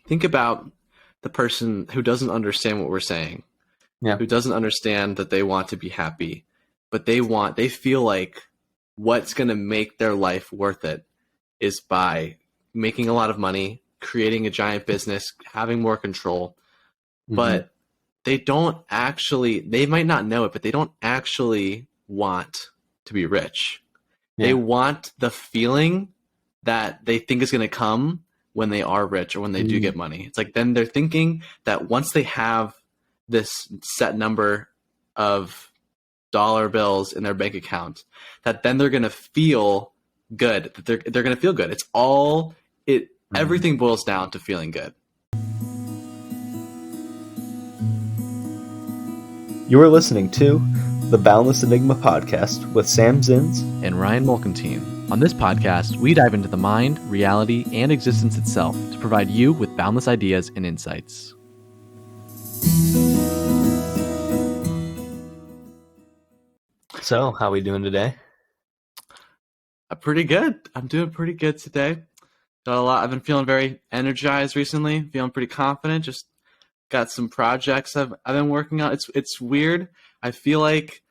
think about the person who doesn't understand what we're saying, Yeah. who doesn't understand that they want to be happy, but they feel like what's going to make their life worth it is by making a lot of money, creating a giant business, having more control. Mm-hmm. But they might not know it, but they don't actually want to be rich. They Yeah. want the feeling that they think is going to come when they are rich or when they do get money. It's like then they're thinking that once they have this set number of dollar bills in their bank account, that then they're going to feel good. That they're going to feel good. It's all it. Everything boils down to feeling good. You are listening to the Boundless Enigma podcast with Sam Zins and Ryan Mulkentine. On this podcast, we dive into the mind, reality, and existence itself to provide you with boundless ideas and insights. So, how are we doing today? Pretty good. I'm doing pretty good today. Got a lot. I've been feeling very energized recently. Feeling pretty confident. Just got some projects I've been working on. It's weird. I feel like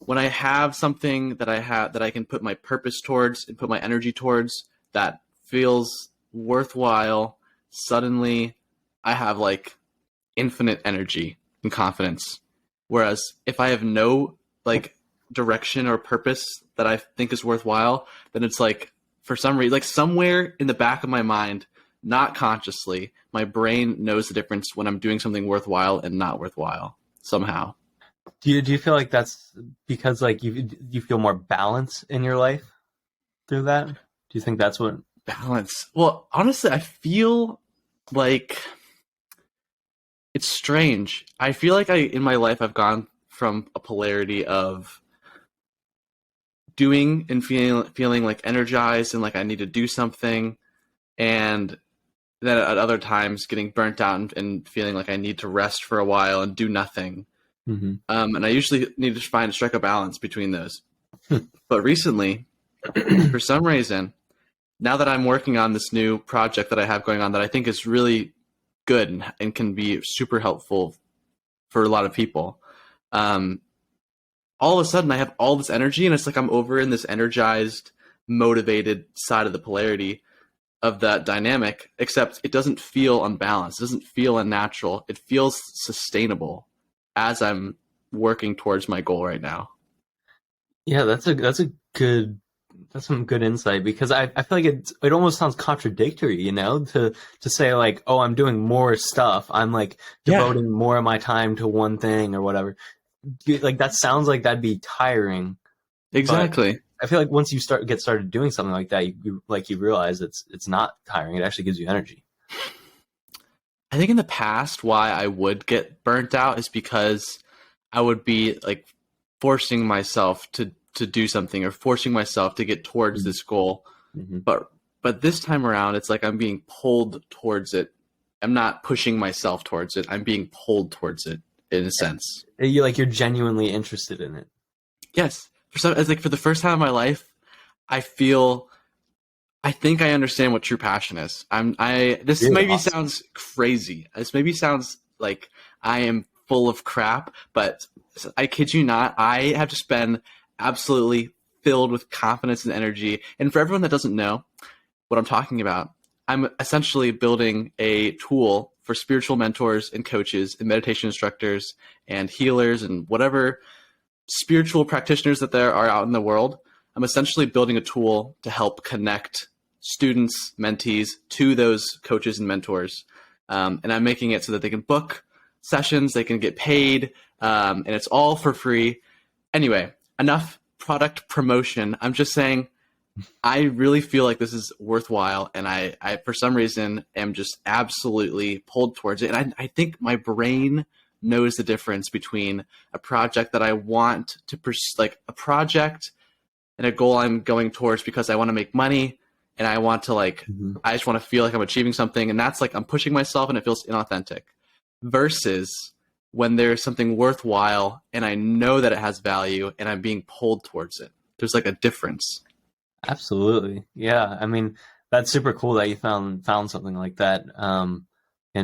when I have something that I can put my purpose towards and put my energy towards that feels worthwhile, suddenly I have like infinite energy and confidence. Whereas if I have no like direction or purpose that I think is worthwhile, then it's like for some reason, like somewhere in the back of my mind, not consciously, my brain knows the difference when I'm doing something worthwhile and not worthwhile somehow. Do you feel like that's because like you feel more balance in your life through that? Do you think that's what balance? Well, honestly, I feel like it's strange. I feel like in my life I've gone from a polarity of doing and feeling like energized and like I need to do something, and then at other times getting burnt out and feeling like I need to rest for a while and do nothing. Mm-hmm. And I usually need to strike a balance between those. But recently, for some reason, now that I'm working on this new project that I have going on that I think is really good and can be super helpful for a lot of people, all of a sudden I have all this energy and it's like I'm over in this energized, motivated side of the polarity of that dynamic, except it doesn't feel unbalanced. It doesn't feel unnatural. It feels sustainable as I'm working towards my goal right now. Yeah, that's some good insight, because I feel like it almost sounds contradictory, to say like, oh, I'm doing more stuff. I'm like devoting more of my time to one thing or whatever. Like that sounds like that'd be tiring. Exactly. I feel like once you get started doing something like that, you realize it's not tiring. It actually gives you energy. I think in the past, why I would get burnt out is because I would be like forcing myself to do something or forcing myself to get towards this goal. Mm-hmm. But this time around, it's like I'm being pulled towards it. I'm not pushing myself towards it. I'm being pulled towards it in a sense. You're genuinely interested in it. Yes. For the first time in my life, I think I understand what true passion is. This really maybe awesome. Sounds crazy. This maybe sounds like I am full of crap, but I kid you not, I have just been absolutely filled with confidence and energy. And for everyone that doesn't know what I'm talking about, I'm essentially building a tool for spiritual mentors and coaches and meditation instructors and healers and whatever spiritual practitioners that there are out in the world. I'm essentially building a tool to help connect students, mentees to those coaches and mentors. And I'm making it so that they can book sessions, they can get paid, and it's all for free. Anyway, enough product promotion. I'm just saying I really feel like this is worthwhile, and I for some reason am just absolutely pulled towards it. And I think my brain knows the difference between a project that I want to pursue, like a project and a goal I'm going towards because I want to make money and I want to I just want to feel like I'm achieving something, and that's like I'm pushing myself and it feels inauthentic, versus when there's something worthwhile and I know that it has value and I'm being pulled towards it. There's like a difference. Absolutely. Yeah. I mean, that's super cool that you found something like that.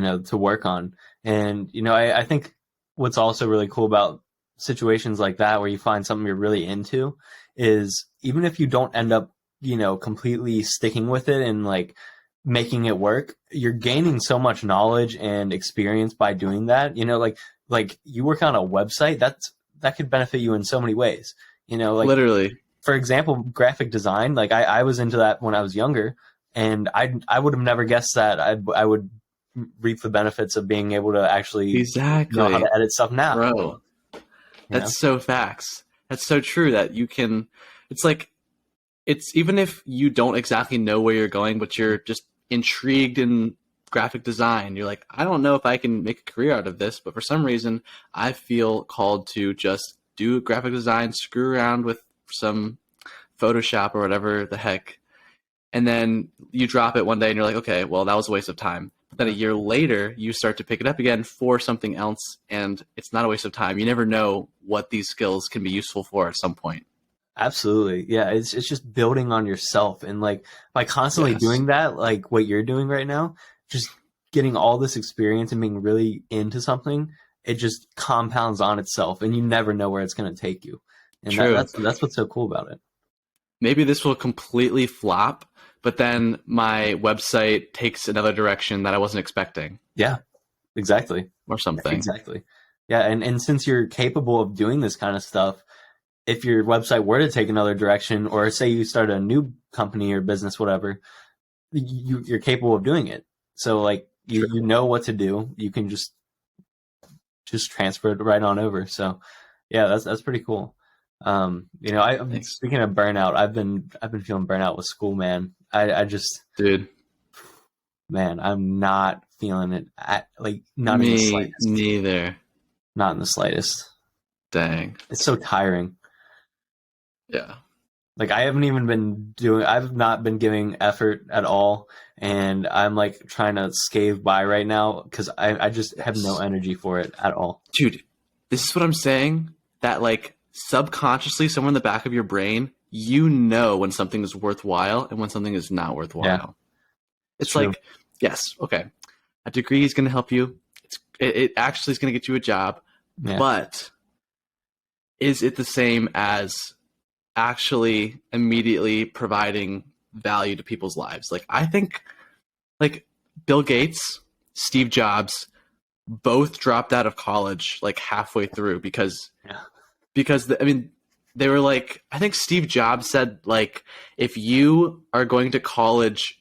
to work on. And, I think what's also really cool about situations like that where you find something you're really into is even if you don't end up, completely sticking with it and like making it work, you're gaining so much knowledge and experience by doing that. Like you work on a website, that could benefit you in so many ways. Like Literally. For example, graphic design, like I was into that when I was younger, and I would have never guessed that I would reap the benefits of being able to actually know how to edit stuff now. Bro, that's so facts. That's so true that you can, it's even if you don't exactly know where you're going, but you're just intrigued in graphic design, you're like, I don't know if I can make a career out of this, but for some reason I feel called to just do graphic design, screw around with some Photoshop or whatever the heck. And then you drop it one day and you're like, okay, well, that was a waste of time. But then a year later, you start to pick it up again for something else, and it's not a waste of time. You never know what these skills can be useful for at some point. Absolutely. Yeah. It's just building on yourself. And like by constantly doing that, like what you're doing right now, just getting all this experience and being really into something, it just compounds on itself and you never know where it's going to take you. And that's what's so cool about it. Maybe this will completely flop, but then my website takes another direction that I wasn't expecting. Yeah, exactly. Or something. Exactly. Yeah. And since you're capable of doing this kind of stuff, if your website were to take another direction, or say you start a new company or business, whatever, you're capable of doing it. So like you know what to do. You can just transfer it right on over. So yeah, that's pretty cool. Speaking of burnout, I've been feeling burnout with school, man. I just, dude, man, I'm not feeling it not in the slightest. Neither. Not in the slightest. Dang. It's so tiring. Yeah. Like I've not been giving effort at all. And I'm like trying to scave by right now because I just have no energy for it at all. Dude, this is what I'm saying. That like subconsciously, somewhere in the back of your brain, when something is worthwhile and when something is not worthwhile. Yeah. It's like, yes, okay, a degree is going to help you. It actually is going to get you a job, but is it the same as actually immediately providing value to people's lives? Like, I think like Bill Gates, Steve Jobs, both dropped out of college like halfway through because they were like, I think Steve Jobs said, like, if you are going to college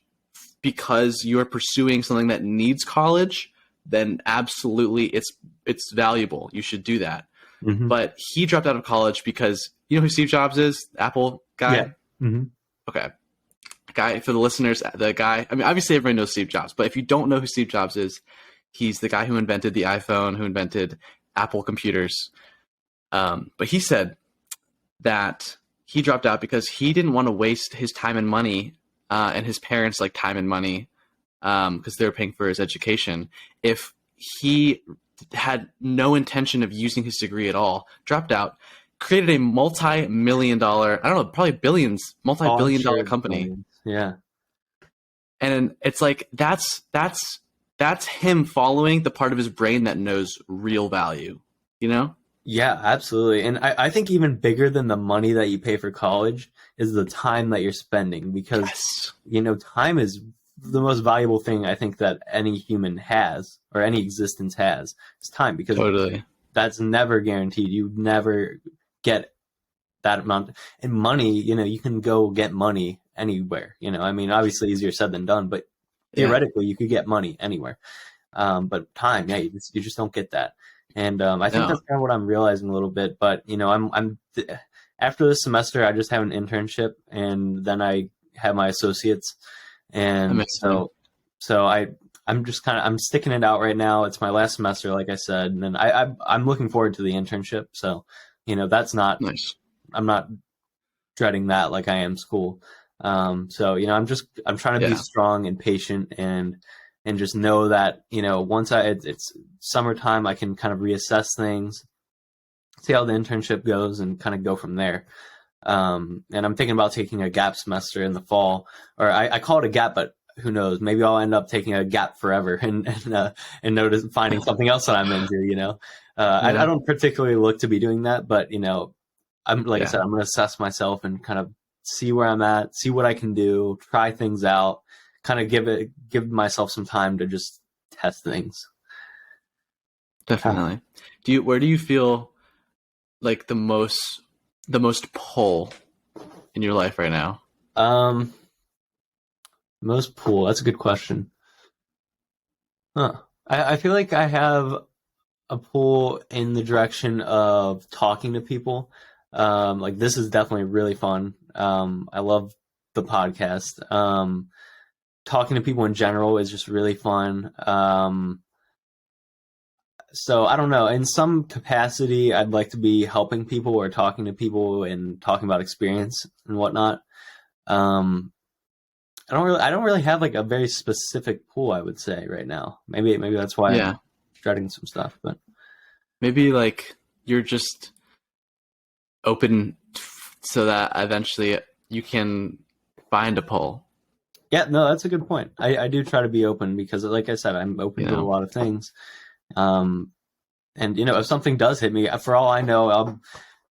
because you are pursuing something that needs college, then absolutely it's valuable. You should do that. Mm-hmm. But he dropped out of college because, you know who Steve Jobs is? The Apple guy? Yeah. Mm-hmm. Okay. Guy, for the listeners, the guy, I mean, obviously everybody knows Steve Jobs, but if you don't know who Steve Jobs is, he's the guy who invented the iPhone, who invented Apple computers. But he said that he dropped out because he didn't want to waste his time and money and his parents' like time and money because they were paying for his education. If he had no intention of using his degree at all, dropped out, created a multi-million dollar, I don't know, probably billions, multi-billion dollar company. Billions. Yeah. And it's like, that's him following the part of his brain that knows real value, you know? Yeah, absolutely. And I think even bigger than the money that you pay for college is the time that you're spending, because, time is the most valuable thing I think that any human has, or any existence has, is time, because that's never guaranteed. You never get that amount. And money, you can go get money anywhere, I mean, obviously easier said than done, but theoretically you could get money anywhere. But time, you just don't get that. And I think that's kind of what I'm realizing a little bit. But I'm after this semester, I just have an internship, and then I have my associates, and so I'm just I'm sticking it out right now. It's my last semester, like I said, and then I'm looking forward to the internship. So that's not nice. I'm not dreading that like I am school. I'm trying to be strong and patient and just know that, once it's summertime, I can kind of reassess things, see how the internship goes, and kind of go from there. And I'm thinking about taking a gap semester in the fall, or I call it a gap, but who knows? Maybe I'll end up taking a gap forever and finding something else that I'm into. I don't particularly look to be doing that, but I'm like I said, I'm going to assess myself and kind of see where I'm at, see what I can do, try things out, kind of give myself some time to just test things. Definitely. Where do you feel like the most pull in your life right now? Most pull. That's a good question. I feel like I have a pull in the direction of talking to people. Like this is definitely really fun. I love the podcast. Talking to people in general is just really fun. So I don't know. In some capacity, I'd like to be helping people or talking to people and talking about experience and whatnot. I don't really have like a very specific pull, I would say right now. Maybe that's why I'm dreading some stuff, but maybe like you're just open so that eventually you can find a pull. Yeah, no, that's a good point. I do try to be open because, like I said, I'm open to a lot of things. And if something does hit me, for all I know,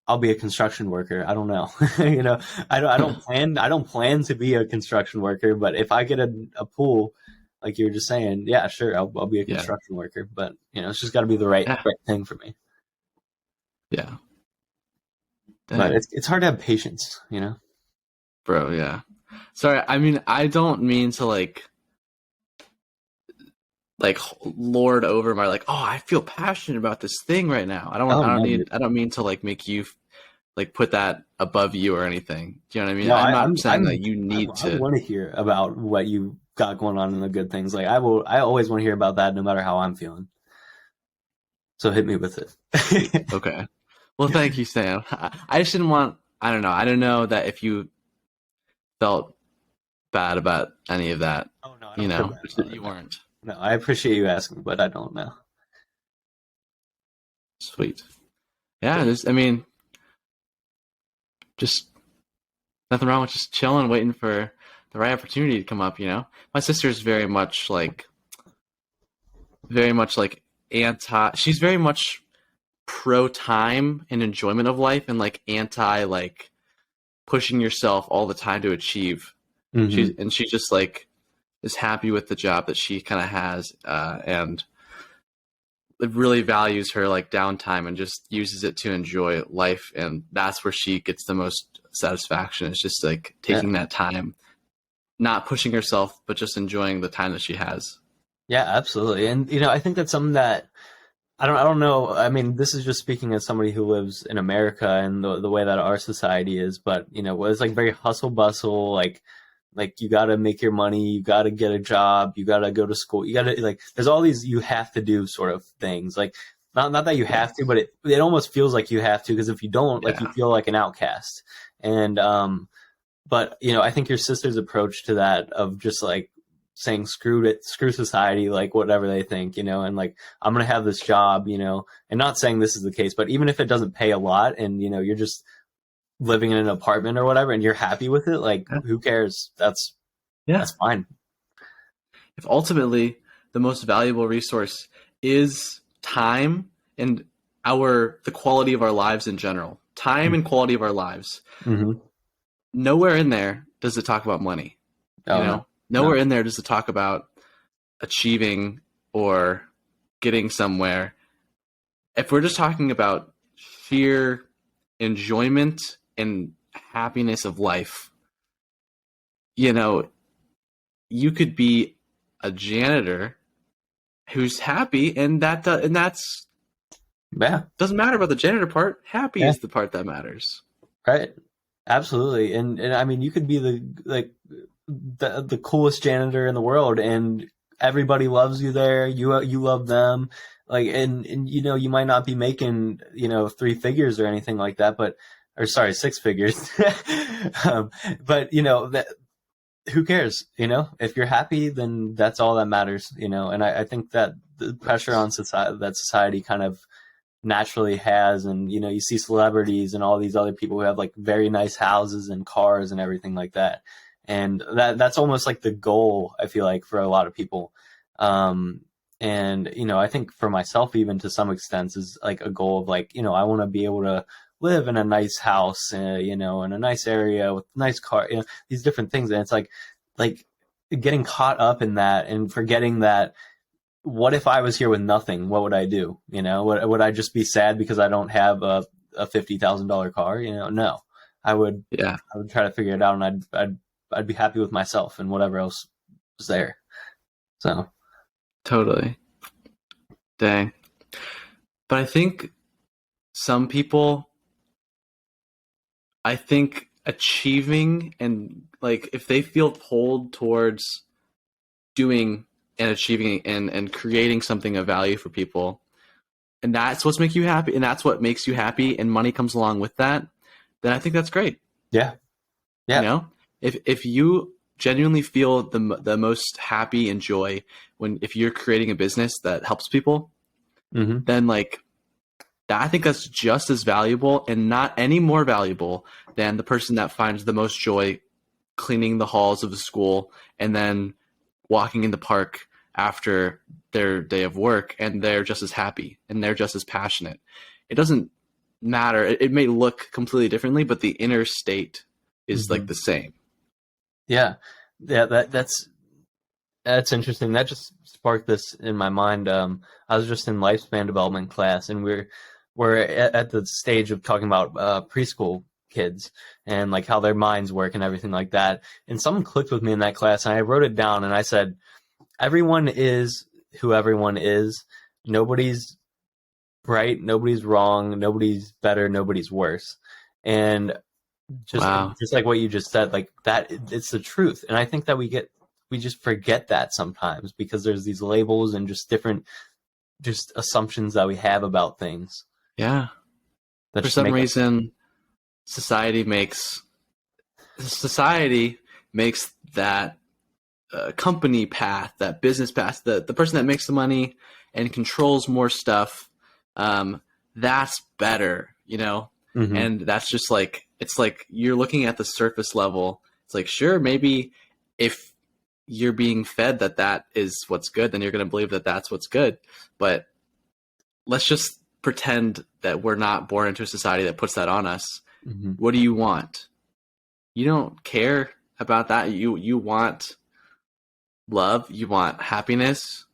I'll be a construction worker. I don't know. I don't plan to be a construction worker, but if I get a pool, like you were just saying, yeah, sure, I'll be a construction worker. But it's just got to be the right thing for me. Yeah. But it's hard to have patience, Bro, yeah. Sorry, I mean, I don't mean to like lord over my I feel passionate about this thing right now. I don't mean to like make you like put that above you or anything. Do you know what I mean? No, I'm not saying that you need to. I want to hear about what you got going on and the good things. Like I always want to hear about that no matter how I'm feeling. So hit me with it. Okay. Well, thank you, Sam. I just didn't want, I don't know. I don't know that if you felt bad about any of that, Oh, no, you weren't. No, I appreciate you asking, but I don't know. Sweet. Yeah, just nothing wrong with just chilling, waiting for the right opportunity to come up, My sister's very much like she's very much pro time and enjoyment of life and like anti like pushing yourself all the time to achieve. Mm-hmm. She just like is happy with the job that she kind of has, and it really values her like downtime and just uses it to enjoy life. And that's where she gets the most satisfaction. It's just like taking that time, not pushing herself, but just enjoying the time that she has. Yeah, absolutely. And, I think that's something that I don't know. I mean, this is just speaking as somebody who lives in America and the way that our society is, but, it's like very hustle bustle, like you got to make your money, you got to get a job, you got to go to school, you got to like, there's all these you have to do sort of things. Like, not that you have to, but it almost feels like you have to, because if you don't, like, you feel like an outcast. And, but, I think your sister's approach to that of just like saying, screw society, like whatever they think, and like, I'm going to have this job, and not saying this is the case, but even if it doesn't pay a lot and, you're just living in an apartment or whatever and you're happy with it, like who cares? That's fine. If ultimately the most valuable resource is time and the quality of our lives in general, time and quality of our lives, nowhere in there does it talk about money. Nowhere in there does it talk about achieving or getting somewhere. If we're just talking about sheer enjoyment and happiness of life, you could be a janitor who's happy, and that's doesn't matter about the janitor part. Happy is the part that matters. Right. Absolutely. And I mean, you could be the coolest janitor in the world and everybody loves you there. You love them. Like, and you might not be making, 3 figures or anything like that, or sorry, 6 figures. But that who cares? If you're happy, then that's all that matters, and I think that the pressure on society kind of naturally has, and you see celebrities and all these other people who have like very nice houses and cars and everything like that. And that's almost like the goal, I feel like, for a lot of people. And, I think for myself, even to some extent, is like a goal of like, I want to be able to live in a nice house, in a nice area with nice car, these different things. And it's like getting caught up in that and forgetting that, what if I was here with nothing? What would I do? Would I just be sad because I don't have a $50,000 car? No, I would try to figure it out, and I'd be happy with myself and whatever else was there. So. Totally. Dang. But I think some people, achieving and like if they feel pulled towards doing and achieving and creating something of value for people, and that's what's make you happy, and that's what makes you happy, and money comes along with that, then I think that's great. Yeah. If you genuinely feel the most happy and joy if you're creating a business that helps people, then I think that's just as valuable and not any more valuable than the person that finds the most joy cleaning the halls of a school and then walking in the park after their day of work, and they're just as happy and they're just as passionate. It doesn't matter. It may look completely differently, but the inner state is like the same. Yeah. That's interesting. That just sparked this in my mind. I was just in lifespan development class, and we're at the stage of talking about preschool kids and like how their minds work and everything like that. And something clicked with me in that class, and I wrote it down, and I said, everyone is who everyone is. Nobody's right. Nobody's wrong. Nobody's better. Nobody's worse. And just like what you just said, like that, it's the truth. And I think that we just forget that sometimes because there's these labels and just different assumptions that we have about things. Yeah. For some reason, society makes that company path, that business path, the person that makes the money and controls more stuff, that's better, And that's just like, it's like you're looking at the surface level. It's like, sure, maybe if you're being fed that is what's good, then you're going to believe that that's what's good. But let's just pretend that we're not born into a society that puts that on us. What do you want? You don't care about that. You want love. You want happiness.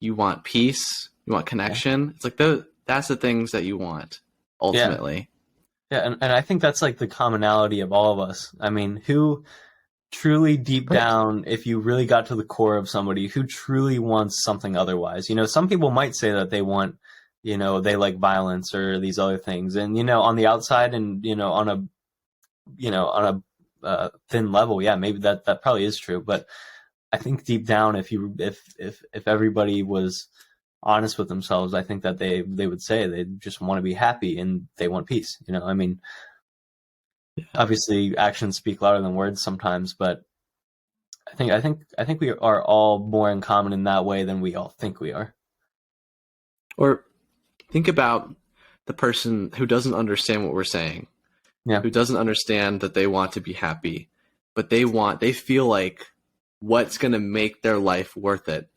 You want peace. You want connection. It's like that's the things that you want ultimately. Yeah, and I think that's like the commonality of all of us. I mean, who truly deep down, if you really got to the core of somebody, who truly wants something otherwise? Some people might say that they want, they like violence or these other things. And, on the outside and, on a thin level, yeah, maybe that probably is true. But I think deep down, if everybody was honest with themselves, I think that they would say they just want to be happy and they want peace. Obviously actions speak louder than words sometimes, but I think we are all more in common in that way than we all think we are. Or think about the person who doesn't understand what we're saying, who doesn't understand that they want to be happy, but they feel like what's going to make their life worth it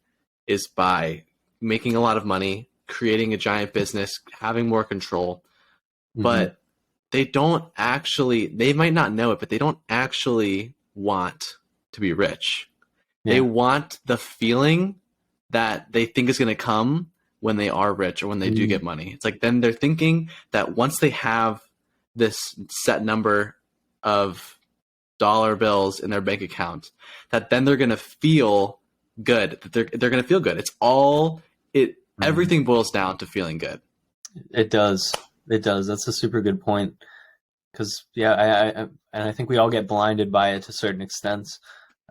is by making a lot of money, creating a giant business, having more control. But they might not know it, but they don't actually want to be rich. They want the feeling that they think is going to come when they are rich or when they do get money. It's like then they're thinking that once they have this set number of dollar bills in their bank account, that then they're going to feel good, that they're going to feel good. It's all everything boils down to feeling good. It does. That's a super good point. Because I think we all get blinded by it to certain extents.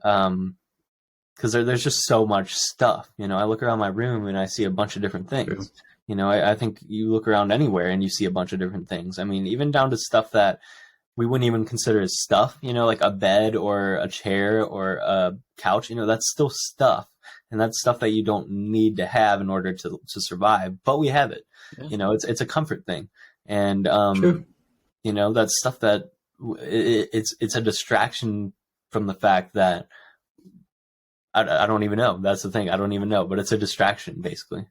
Because there's just so much stuff. I look around my room and I see a bunch of different things. True. I think you look around anywhere and you see a bunch of different things. I mean, even down to stuff that we wouldn't even consider as stuff. Like a bed or a chair or a couch. That's still stuff. And that's stuff that you don't need to have in order to survive, but we have it. Yeah. It's a comfort thing, and True. That's stuff that it's a distraction from the fact that I don't even know. That's the thing. I don't even know, but it's a distraction basically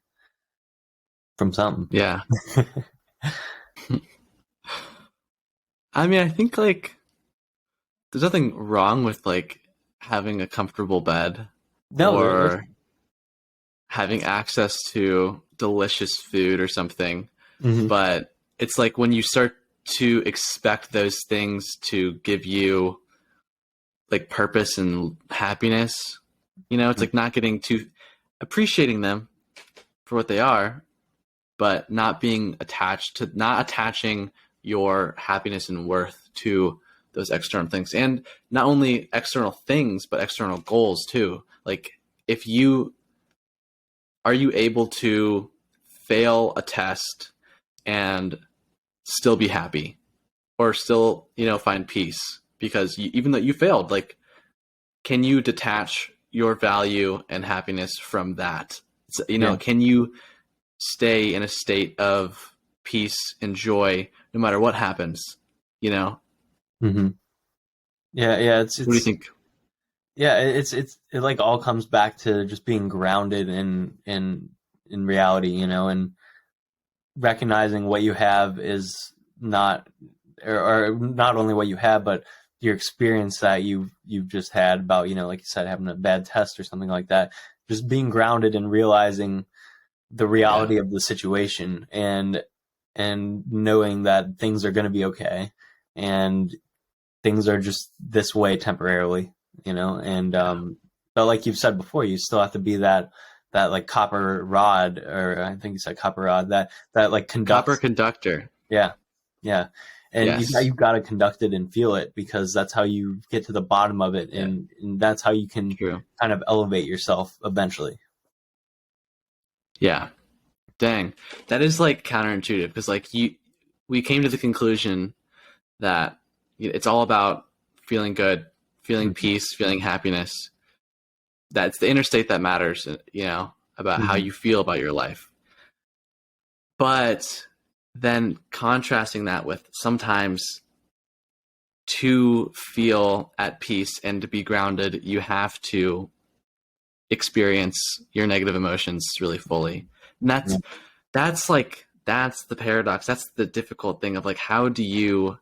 from something. Yeah. I mean, I think like there's nothing wrong with like having a comfortable bed No, or having access to delicious food or something. mhm. But it's like when you start to expect those things to give you like purpose and happiness, you know, it's like not getting too appreciating them for what they are, but not being attached to not attaching your happiness and worth to those external things. And not only external things, but external goals too. Like if you are you able to fail a test and still be happy or still, you know, find peace because even though you failed, like, can you detach your value and happiness from that? So, you know, Yeah. can you stay in a state of peace and joy no matter what happens? You know, Mm-hmm. Yeah. what do you think? Yeah, it like all comes back to just being grounded in reality, you know, and recognizing what you have is not or not only what you have, but your experience that you've just had about, you know, like you said, having a bad test or something like that. Just being grounded and realizing the Yeah. reality of the situation and knowing that things are going to be okay and things are just this way temporarily, you know, and but like you've said before, you still have to be that like copper rod, or I think you said copper rod, that like Copper conducts. conductor. Yeah, yeah, and Yes. you've got to conduct it and feel it, because that's how you get to the bottom of it, Yeah. and that's how you can True. kind of elevate yourself eventually. Yeah. Dang. That is like counterintuitive because like we came to the conclusion that it's all about feeling good, feeling peace, feeling happiness. That's the inner state that matters, you know, about how Mm-hmm. you feel about your life. But then contrasting that with sometimes to feel at peace and to be grounded, you have to experience your negative emotions really fully. And that's like that's the paradox. That's the difficult thing of like how do you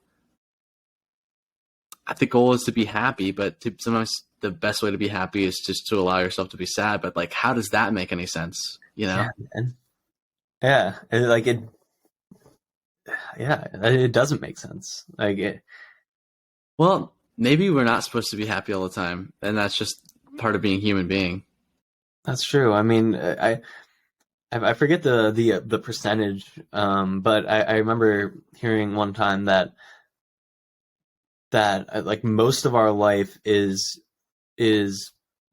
the goal is to be happy, but sometimes the best way to be happy is just to allow yourself to be sad. But like, how does that make any sense? You know? Yeah, man. Yeah, yeah, it doesn't make sense. Like Well, maybe we're not supposed to be happy all the time, and that's just part of being a human being. that's true. I mean, I forget the percentage, but I remember hearing one time that like most of our life is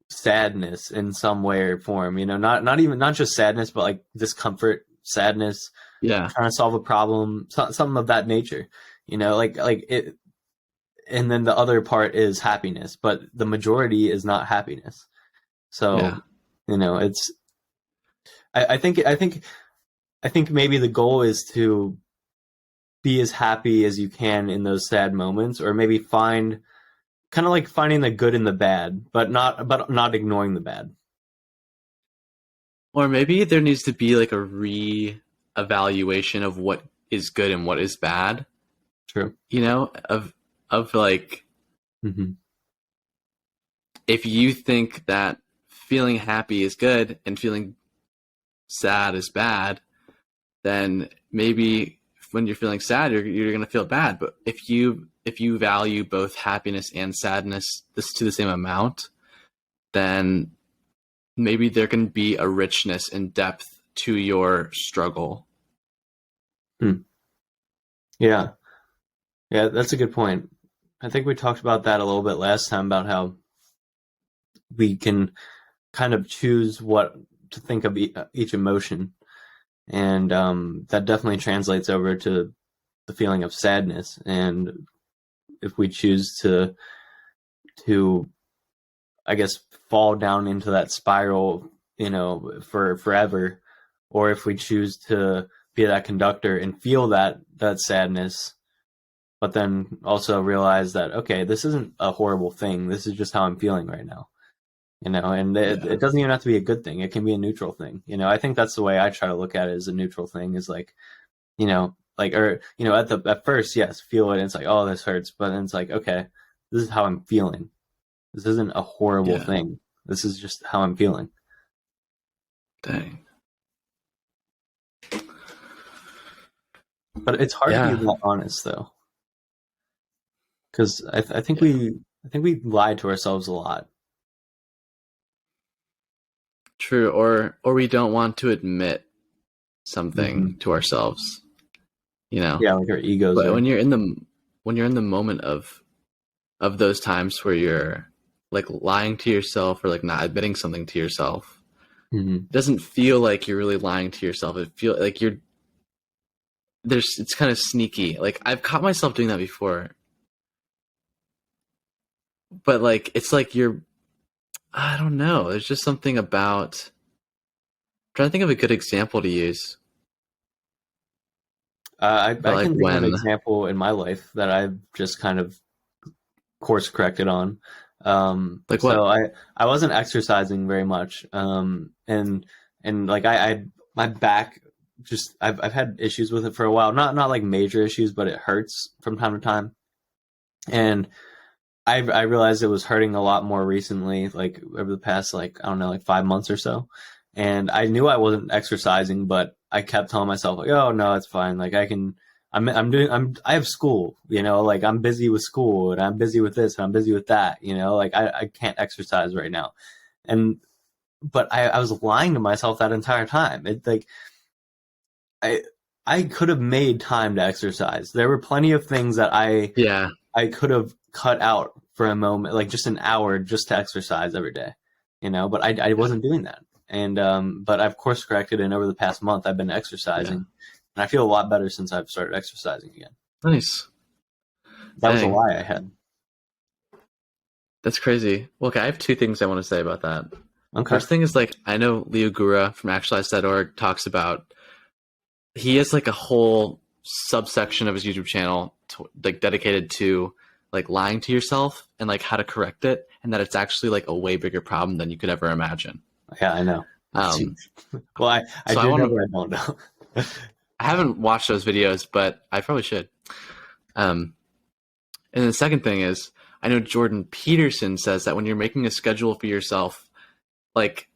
sadness in some way or form. You know, not just sadness, but like discomfort, sadness, Yeah, trying to solve a problem, something of that nature. You know, like it. And then the other part is happiness, but the majority is not happiness. yeah. So, you know, it's I think maybe the goal is to be as happy as you can in those sad moments, or maybe find kind of like finding the good in the bad, but not ignoring the bad. Or maybe there needs to be like a re-evaluation of what is good and what is bad. True. You know, of like Mm-hmm. if you think that feeling happy is good and feeling sad is bad, then maybe when you're feeling sad, you're going to feel bad. But if you value both happiness and sadness this to the same amount, then maybe there can be a richness and depth to your struggle. Hmm. Yeah, yeah, that's a good point. I think we talked about that a little bit last time, about how we can kind of choose what to think of each emotion, and that definitely translates over to the feeling of sadness. And if we choose to I guess fall down into that spiral, you know, for forever, or if we choose to be that conductor and feel that sadness, but then also realize that, okay, this isn't a horrible thing. This is just how I'm feeling right now. And it doesn't even have to be a good thing. It can be a neutral thing. I think that's the way I try to look at it, as a neutral thing, is like, at first, yes, feel it. And it's like, oh, this hurts. But then it's like, okay, this is how I'm feeling. This isn't a horrible thing. This is just how I'm feeling. Dang. But it's hard to be that honest, though, because I think we lie to ourselves a lot. True, or we don't want to admit something to ourselves. Yeah, like our egos. But when you're in the moment of those times where you're like lying to yourself, or like not admitting something to yourself, it doesn't feel like you're really lying to yourself. It feels like it's kind of sneaky. Like, I've caught myself doing that before, but like, it's like I don't know. There's just something about, I'm trying to think of a good example to use. I can think of an example in my life that I've just kind of course corrected on. Like what? So I wasn't exercising very much. And like my back, just I've had issues with it for a while. Not like major issues, but it hurts from time to time. And I realized it was hurting a lot more recently, like over the past, like, I don't know, like 5 months or so. And I knew I wasn't exercising, but I kept telling myself, like, oh no, it's fine. Like, I have school, like, I'm busy with school, and I'm busy with this, and I'm busy with that, like, I can't exercise right now. But I was lying to myself that entire time. It, like, I could have made time to exercise. There were plenty of things that I could have cut out for a moment, like just an hour just to exercise every day, but I wasn't doing that. And, but I've course corrected, and over the past month I've been exercising, and I feel a lot better since I've started exercising again. Nice. That was a lie I had. That's crazy. Well, okay, I have 2 things I want to say about that. Okay. First thing is, like, I know Leo Gura from actualize.org talks about, he has like a whole subsection of his YouTube channel like dedicated to like lying to yourself and like how to correct it, and that it's actually like a way bigger problem than you could ever imagine. Yeah, I know. Well, I don't know. I haven't watched those videos, but I probably should. And the second thing is, I know Jordan Peterson says that when you're making a schedule for yourself, like,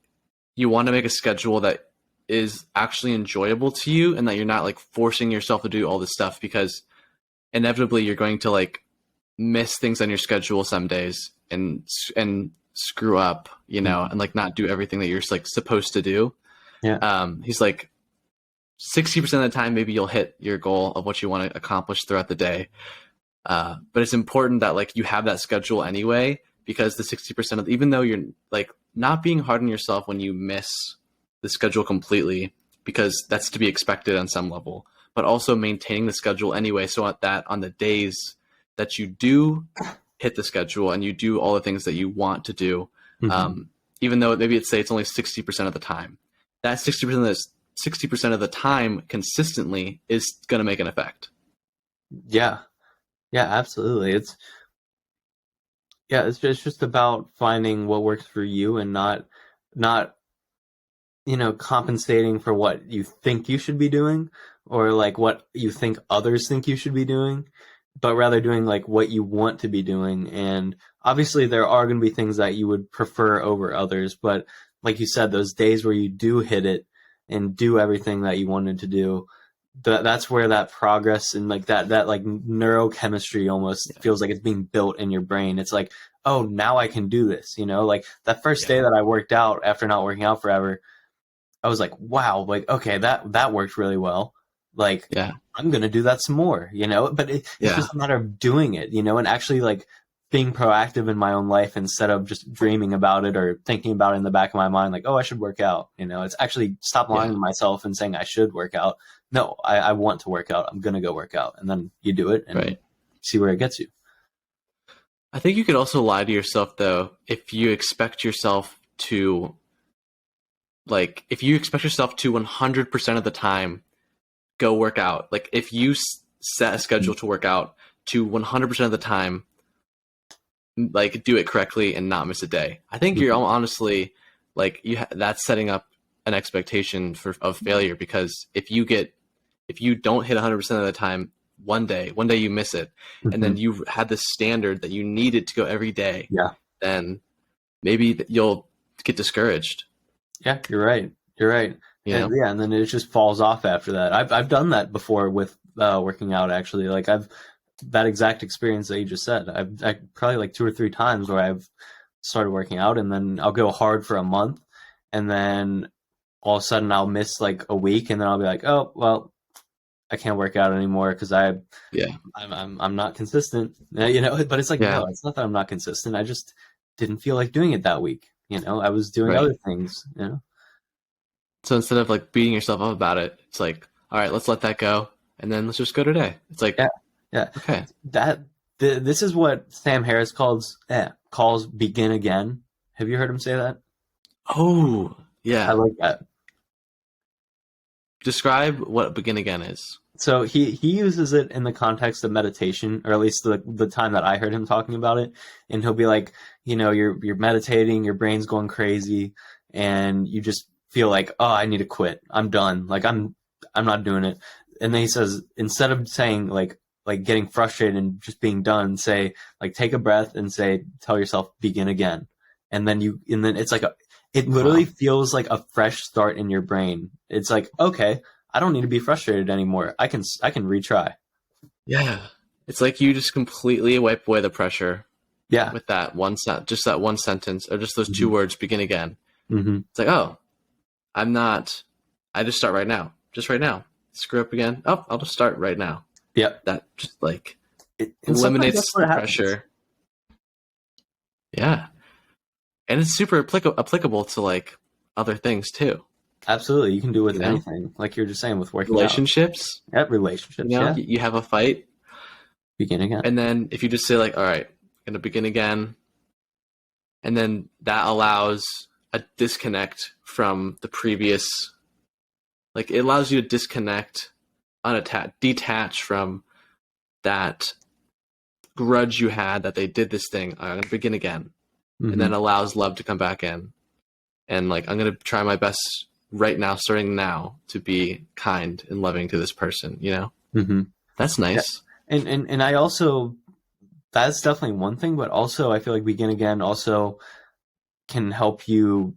you want to make a schedule that is actually enjoyable to you, and that you're not like forcing yourself to do all this stuff, because inevitably you're going to like miss things on your schedule some days and screw up, and like not do everything that you're like supposed to do. Yeah. He's like, 60% of the time, maybe you'll hit your goal of what you want to accomplish throughout the day. But it's important that like you have that schedule anyway, because the 60% of, even though you're like not being hard on yourself when you miss the schedule completely, because that's to be expected on some level, but also maintaining the schedule anyway, so that on the days that you do hit the schedule and you do all the things that you want to do, even though maybe it's only 60% of the time, that 60% of the time consistently is going to make an effect. Yeah, absolutely. It's just about finding what works for you, and not compensating for what you think you should be doing, or like what you think others think you should be doing, but rather doing like what you want to be doing. And obviously there are going to be things that you would prefer over others, but like you said, those days where you do hit it and do everything that you wanted to do, that's where that progress and like that like neurochemistry almost feels like it's being built in your brain. It's like, oh, now I can do this, like that first day that I worked out after not working out forever, I was like, wow, like, okay, that worked really well. Like, I'm going to do that some more, but it's just a matter of doing it, and actually like being proactive in my own life, instead of just dreaming about it or thinking about it in the back of my mind, like, oh, I should work out. It's actually stop lying to myself and saying I should work out. No, I want to work out. I'm going to go work out. And then you do it and see where it gets you. I think you could also lie to yourself, though, if you expect yourself to, like, if you expect yourself to 100% of the time go work out. Like, if you set a schedule to work out to 100% of the time, like, do it correctly and not miss a day. I think you're honestly, like, that's setting up an expectation of failure, because if you don't hit 100% of the time, one day you miss it, and then you had this standard that you needed to go every day, then maybe you'll get discouraged. Yeah, you're right. And then it just falls off after that. I've done that before with working out, actually. Like, that exact experience that you just said. I probably like 2 or 3 times where I've started working out, and then I'll go hard for a month, and then all of a sudden I'll miss like a week, and then I'll be like, oh well, I can't work out anymore because I'm not consistent, you know. But it's like, no, it's not that I'm not consistent. I just didn't feel like doing it that week. You know, I was doing other things. You know. So instead of like beating yourself up about it, it's like, all right, let's let that go, and then let's just go today. It's like, yeah, okay. This is what Sam Harris calls begin again. Have you heard him say that? Oh, yeah. I like that. Describe what begin again is. So he uses it in the context of meditation, or at least the time that I heard him talking about it. And he'll be like, you know, you're meditating, your brain's going crazy, and you just feel like, oh, I need to quit. I'm done. Like, I'm not doing it. And then he says, instead of saying like getting frustrated and just being done, say, like, take a breath and say, tell yourself, begin again. And then it's like it literally feels like a fresh start in your brain. It's like, okay, I don't need to be frustrated anymore. I can retry. Yeah. It's like you just completely wipe away the pressure. Yeah. With that just that one sentence, or just those 2 words, begin again. Mm-hmm. It's like, oh, I just start right now. Just right now. Screw up again. Oh, I'll just start right now. Yeah. That just like eliminates the pressure. Yeah. And it's super applicable to like other things too. Absolutely. You can do it with anything. Like you're just saying, with working relationships. Out. Yeah, relationships. You know, you have a fight. Begin again. And then if you just say like, all right, I'm going to begin again. And then that allows a disconnect from the previous, like, it allows you to disconnect, detach from that grudge you had that they did this thing. I'm going to begin again. And then allows love to come back in. And like, I'm going to try my best right now, starting now, to be kind and loving to this person, you know? Mm-hmm. That's nice. Yeah. And I also, that's definitely one thing, but also I feel like begin again also can help you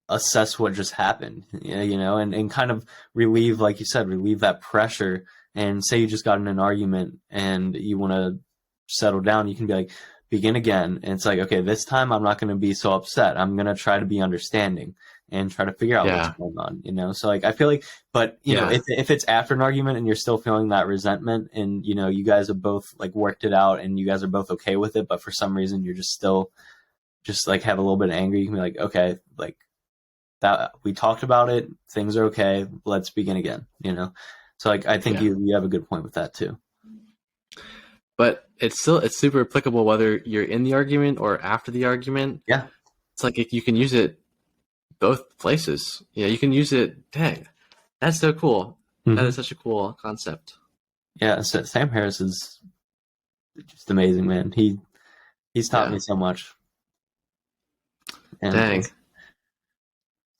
assess what just happened, you know, and kind of relieve, like you said, relieve that pressure. And say you just got in an argument and you want to settle down, you can be like, begin again. And it's like, okay, this time I'm not going to be so upset. I'm going to try to be understanding and try to figure out what's going on, you know? So like, I feel like, but you know, if it's after an argument and you're still feeling that resentment and, you know, you guys have both like worked it out and you guys are both okay with it, but for some reason you're just still just like have a little bit of anger, you can be like, okay, like that, we talked about it. Things are okay. Let's begin again, you know? So like, I think you have a good point with that too. But it's super applicable whether you're in the argument or after the argument. Yeah. It's like you can use it both places. Yeah, you can use it. Dang, that's so cool. Mm-hmm. That is such a cool concept. Yeah, so Sam Harris is just amazing, man. He's taught me so much. And dang. It's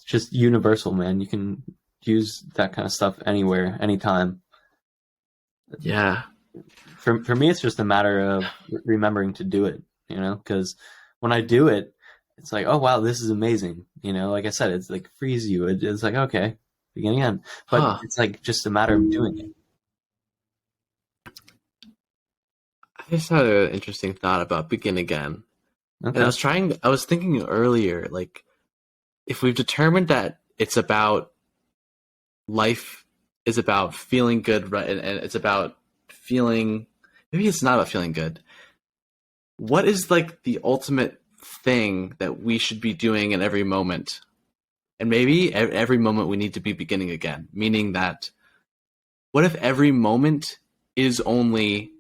just universal, man. You can use that kind of stuff anywhere, anytime. Yeah. For me, it's just a matter of remembering to do it, you know, because when I do it, it's like, oh, wow, this is amazing. You know, like I said, it's like frees you. It's like, okay, begin again. But it's like just a matter of doing it. I just had an interesting thought about begin again. Okay. And I was thinking earlier, like, if we've determined that it's about life is about feeling good, right? And it's about feeling, maybe it's not about feeling good. What is like the ultimate thing that we should be doing in every moment? And maybe every moment we need to be beginning again, meaning that what if every moment is only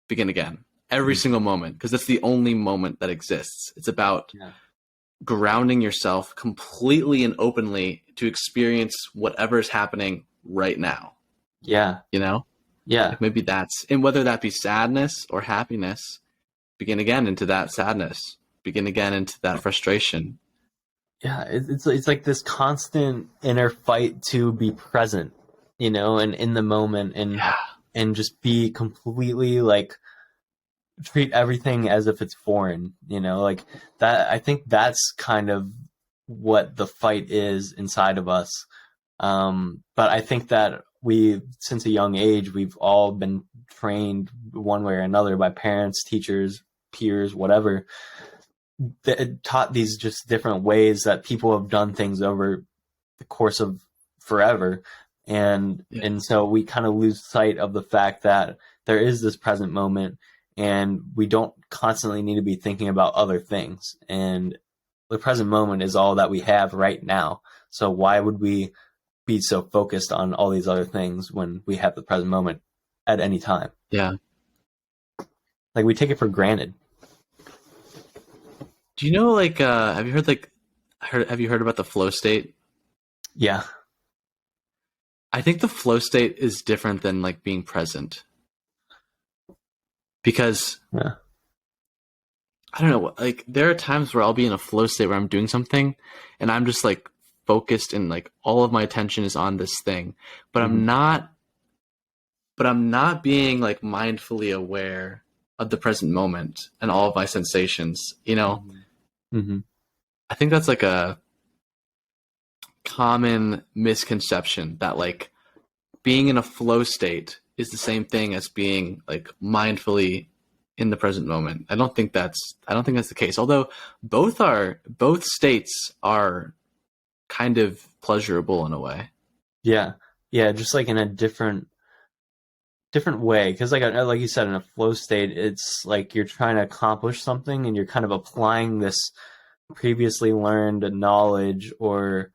begin again? Every single moment, because that's the only moment that exists. It's about grounding yourself completely and openly to experience whatever is happening right now. Yeah. You know? Yeah. Like maybe and whether that be sadness or happiness, begin again into that sadness, begin again into that frustration. Yeah, it's like this constant inner fight to be present, and in the moment, Yeah. and just be completely like treat everything as if it's foreign, like that. I think that's kind of what the fight is inside of us. But I think that since a young age, we've all been trained one way or another by parents, teachers, peers, whatever, that taught these just different ways that people have done things over the course of forever. And so we kind of lose sight of the fact that there is this present moment, and we don't constantly need to be thinking about other things. And the present moment is all that we have right now. So why would we be so focused on all these other things when we have the present moment at any time? Yeah. Like, we take it for granted. Do you know, like, have you heard about the flow state? Yeah. I think the flow state is different than like being present, because Yeah. I don't know, like there are times where I'll be in a flow state where I'm doing something and I'm just like focused and like all of my attention is on this thing, but I'm not being like mindfully aware of the present moment and all of my sensations, Mm-hmm. I think that's like a common misconception that like being in a flow state is the same thing as being like mindfully in the present moment. I don't think that's the case. Although both states are kind of pleasurable in a way. Yeah. Yeah. Just like in a different way. Cause like you said, in a flow state, it's like you're trying to accomplish something and you're kind of applying this previously learned knowledge or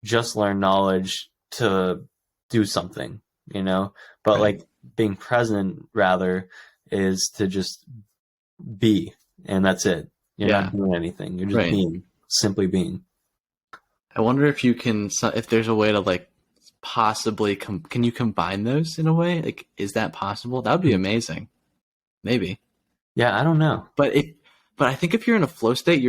just learned knowledge to do something, but Right. like being present rather is to just be, and that's it. You're not doing anything. You're just Right. being, simply being. I wonder if there's a way to like possibly can you combine those in a way? Like, is that possible? That would be amazing. Maybe. Yeah, I don't know. But I think if you're in a flow state,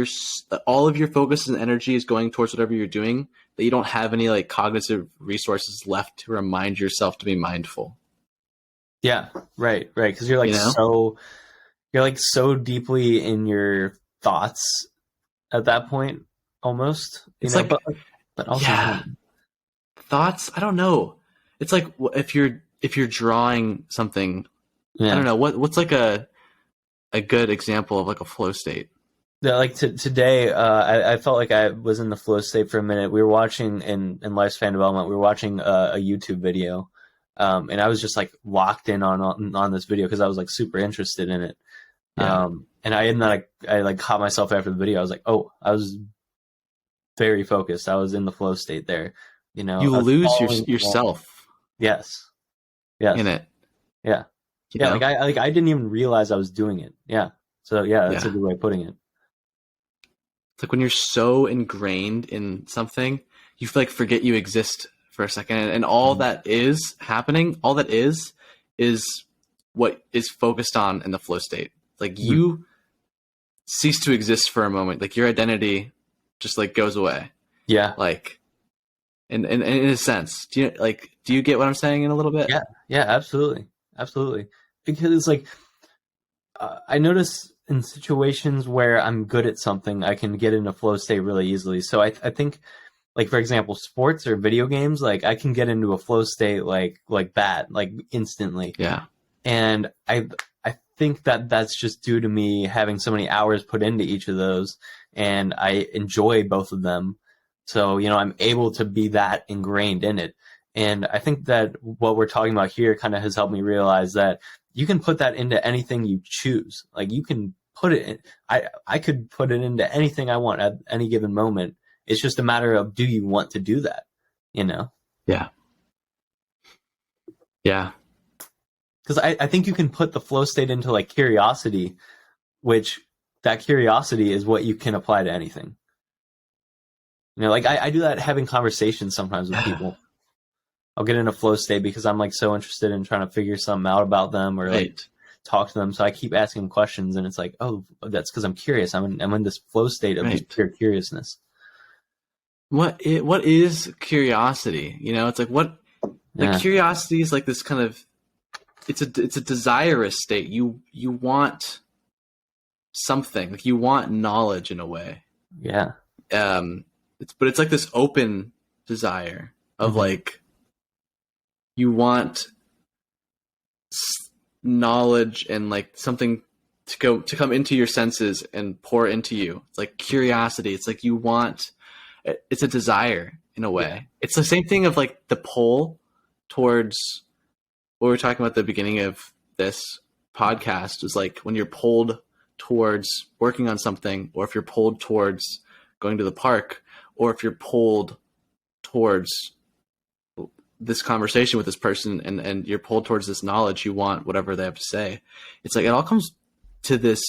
all of your focus and energy is going towards whatever you're doing, that you don't have any like cognitive resources left to remind yourself to be mindful. Yeah, right. Because you're like so deeply in your thoughts at that point, almost. It's like, but also yeah, thoughts. I don't know. It's like if you're drawing something. yeah. I don't know what's like a good example of like a flow state. Yeah, like today, I felt like I was in the flow state for a minute. We were watching in Lifespan Development. We were watching a YouTube video, and I was just like locked in on this video because I was like super interested in it. Yeah. And I caught myself after the video. I was like, oh, I was very focused. I was in the flow state there. You lose yourself. Yes. In it. Yeah. Yeah. Like I didn't even realize I was doing it. Yeah. So yeah, that's a good way of putting it. It's like when you're so ingrained in something, you forget you exist for a second, and all that is happening, all that is what is focused on in the flow state. Like you cease to exist for a moment. Like your identity just like goes away. Yeah. Like in a sense. Do you get what I'm saying in a little bit? Yeah. Yeah, absolutely. Absolutely. Because it's like I notice in situations where I'm good at something, I can get in a flow state really easily. So I think, like, for example, sports or video games, like I can get into a flow state like that, like instantly. Yeah. And I think that that's just due to me having so many hours put into each of those, and I enjoy both of them. So, I'm able to be that ingrained in it. And I think that what we're talking about here kind of has helped me realize that you can put that into anything you choose. Like you can put it in, I could put it into anything I want at any given moment. It's just a matter of, do you want to do that? Yeah. Yeah. Because I think you can put the flow state into like curiosity, which that curiosity is what you can apply to anything. Like I do that having conversations sometimes with people. I'll get in a flow state because I'm like so interested in trying to figure something out about them or like Right. talk to them. So I keep asking them questions, and it's like, oh, that's because I'm curious. I'm in this flow state of just Right. pure curiousness. What is curiosity? You know, it's like Yeah. curiosity is like this kind of, it's a desirous state. You want something, like you want knowledge in a way. Yeah. It's like this open desire of Mhm. like, you want knowledge and like something to come into your senses and pour into you. It's like curiosity. It's like you want, it's a desire in a way. Yeah. It's the same thing of like the pull towards what we were talking about at the beginning of this podcast, is like when you're pulled towards working on something, or if you're pulled towards going to the park, or if you're pulled towards this conversation with this person, and you're pulled towards this knowledge, you want whatever they have to say. It's like it all comes to this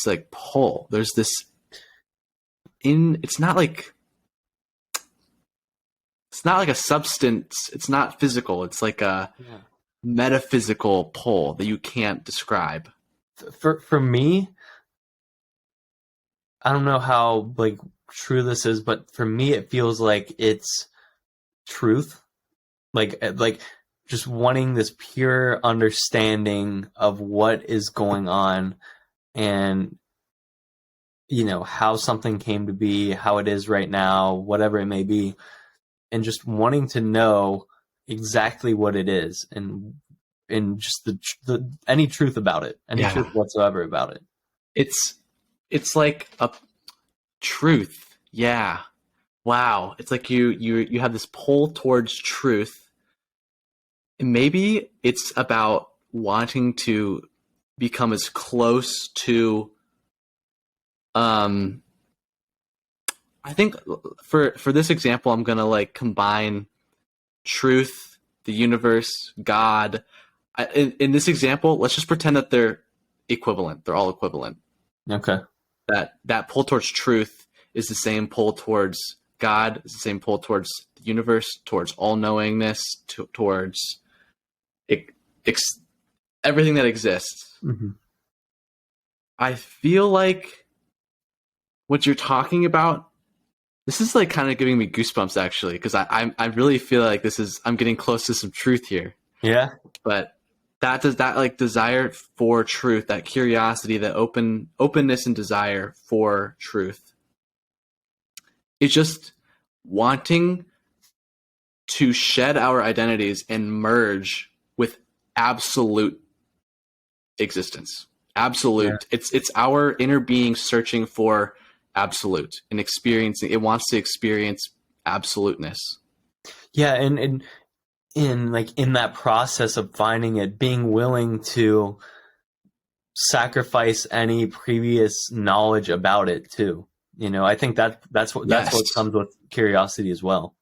like pull. There's this it's not like a substance. It's not physical. It's like a metaphysical pull that you can't describe. For me, I don't know how like true this is, but for me, it feels like it's truth. Like just wanting this pure understanding of what is going on, and how something came to be, how it is right now, whatever it may be, and just wanting to know exactly what it is, and just the any truth about it, any truth whatsoever about it. It's like a truth. Yeah. Wow. It's like you have this pull towards truth. And maybe it's about wanting to become as close to, I think for this example, I'm going to like combine truth, the universe, God. In this example, let's just pretend that they're equivalent. They're all equivalent. Okay. That pull towards truth is the same pull towards God, is the same pull towards the universe, towards all-knowingness, towards everything that exists. Mm-hmm. I feel like what you're talking about, this is like kind of giving me goosebumps actually, because I really feel like I'm getting close to some truth here. Yeah. But that like desire for truth, that curiosity, that openness and desire for truth, it's just wanting to shed our identities and merge with absolute existence. Absolute. Yeah. It's our inner being searching for absolute and experiencing. It wants to experience absoluteness. Yeah, and in that process of finding it, being willing to sacrifice any previous knowledge about it too. I think that's what comes with curiosity as well.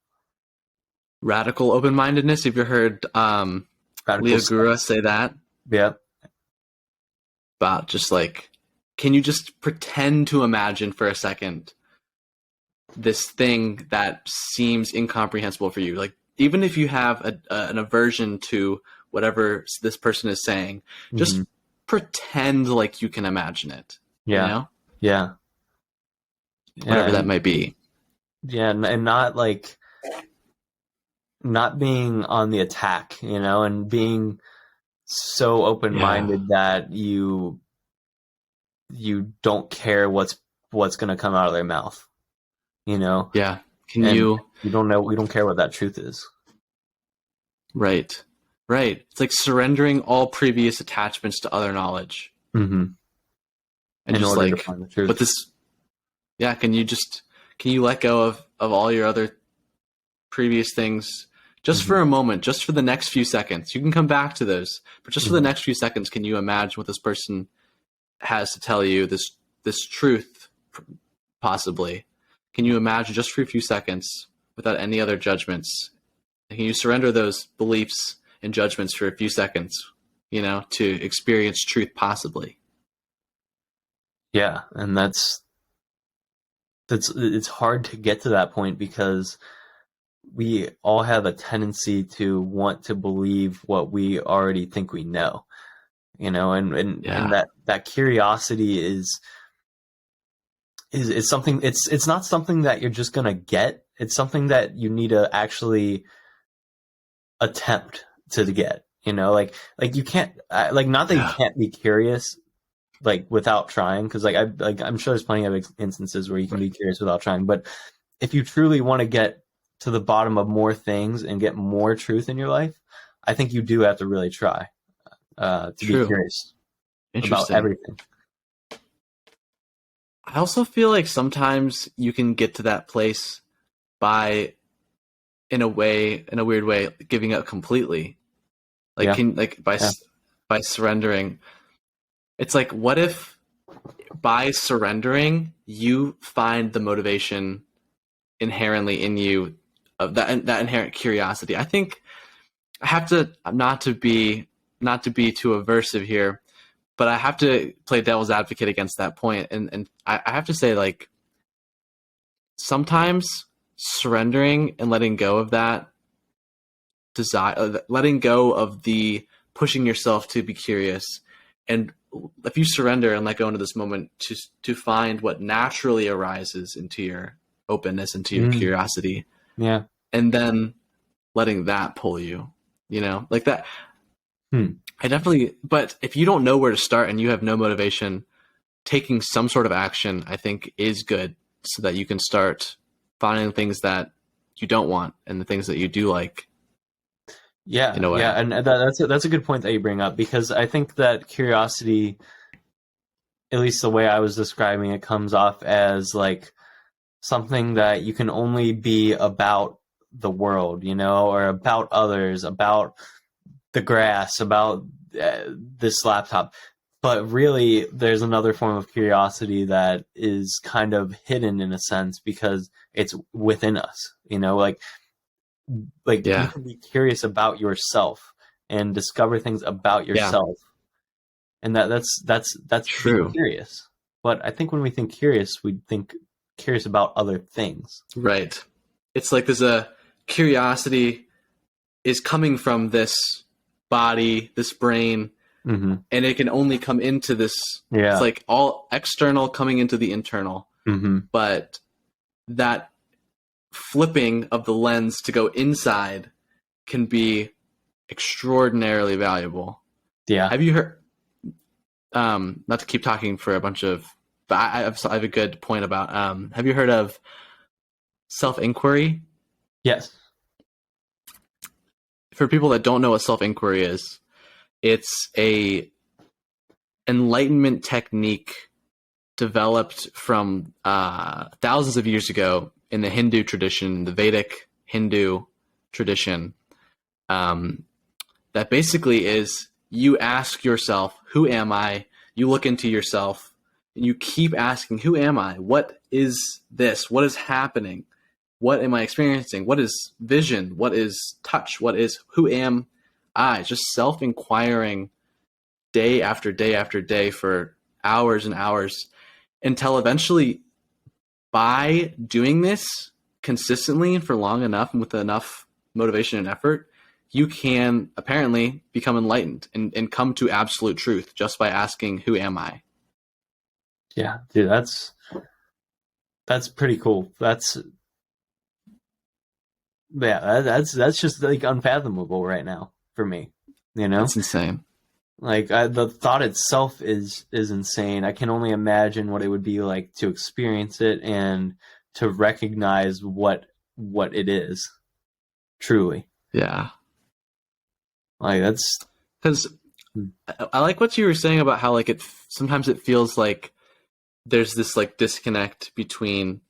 Radical open-mindedness. Have you heard Leo Gura say that? Yeah. About just like, can you just pretend to imagine for a second this thing that seems incomprehensible for you? Like, even if you have an aversion to whatever this person is saying, just pretend like you can imagine it. Yeah. You know? Yeah. Whatever that might be. Yeah, and not being on the attack, and being so open-minded that you don't care what's going to come out of their mouth, Yeah. You don't care what that truth is. Right. It's like surrendering all previous attachments to other knowledge. Mm-hmm. And just like, to find the truth. But can you let go of all your other previous things just for a moment, just for the next few seconds? You can come back to those, but just for the next few seconds, can you imagine what this person has to tell you, this truth, possibly? Can you imagine just for a few seconds without any other judgments? And can you surrender those beliefs and judgments for a few seconds, to experience truth possibly? Yeah, and it's hard to get to that point because we all have a tendency to want to believe what we already think we know, and Yeah. that curiosity is something. It's not something that you're just gonna get. It's something that you need to actually attempt to get. Like you can't like not that you Yeah. can't be curious like without trying, because I'm sure there's plenty of instances where you can be curious without trying, but if you truly want to get to the bottom of more things and get more truth in your life, I think you do have to really try to be True. curious about Interesting. everything. I also feel like sometimes you can get to that place by, in a weird way, giving up completely. Like, Yeah. Yeah. by surrendering. It's like, what if by surrendering you find the motivation inherently in you of that inherent curiosity? I think I have to not to be too aversive here, but I have to play devil's advocate against that point, and I have to say, like, sometimes surrendering and letting go of that desire, letting go of the pushing yourself to be curious, and if you surrender and let go into this moment to find what naturally arises into your openness, into your curiosity, Yeah. and then letting that pull you, like that. I definitely, but if you don't know where to start and you have no motivation, taking some sort of action, I think, is good, so that you can start finding things that you don't want and the things that you do like, Yeah. in a way. Yeah. And that's a good point that you bring up, because I think that curiosity, at least the way I was describing it, comes off as like something that you can only be about the world, or about others, about the grass, about this laptop. But really, there's another form of curiosity that is kind of hidden in a sense, because it's within us, like you Yeah. can be curious about yourself and discover things about Yeah. yourself, and that's being True. curious. But I think when we think curious, we think curious about other things. Right. It's like there's a curiosity is coming from this body, this brain, Mm-hmm. and it can only come into this. It's Yeah. like all external coming into the internal, Mm-hmm. but that flipping of the lens to go inside can be extraordinarily valuable. Yeah. Have you heard? Not to keep talking for a bunch of, but I have a good point about. Have you heard of self inquiry? Yes. For people that don't know what self inquiry is, it's a enlightenment technique developed from thousands of years ago in the Hindu tradition, the Vedic Hindu tradition. That basically is, you ask yourself, who am I? You look into yourself and you keep asking, who am I? What is this? What is happening? What am I experiencing? What is vision? What is touch? Who am I? Just self-inquiring day after day after day for hours and hours, until eventually, by doing this consistently and for long enough and with enough motivation and effort, you can apparently become enlightened and come to absolute truth just by asking, who am I? Yeah, dude, that's pretty cool. That's just like unfathomable right now for me. It's insane. Like the thought itself is insane. I can only imagine what it would be like to experience it and to recognize what it is truly. Yeah. Like that's Because I like what you were saying about how, like, sometimes it feels like there's this, like, disconnect between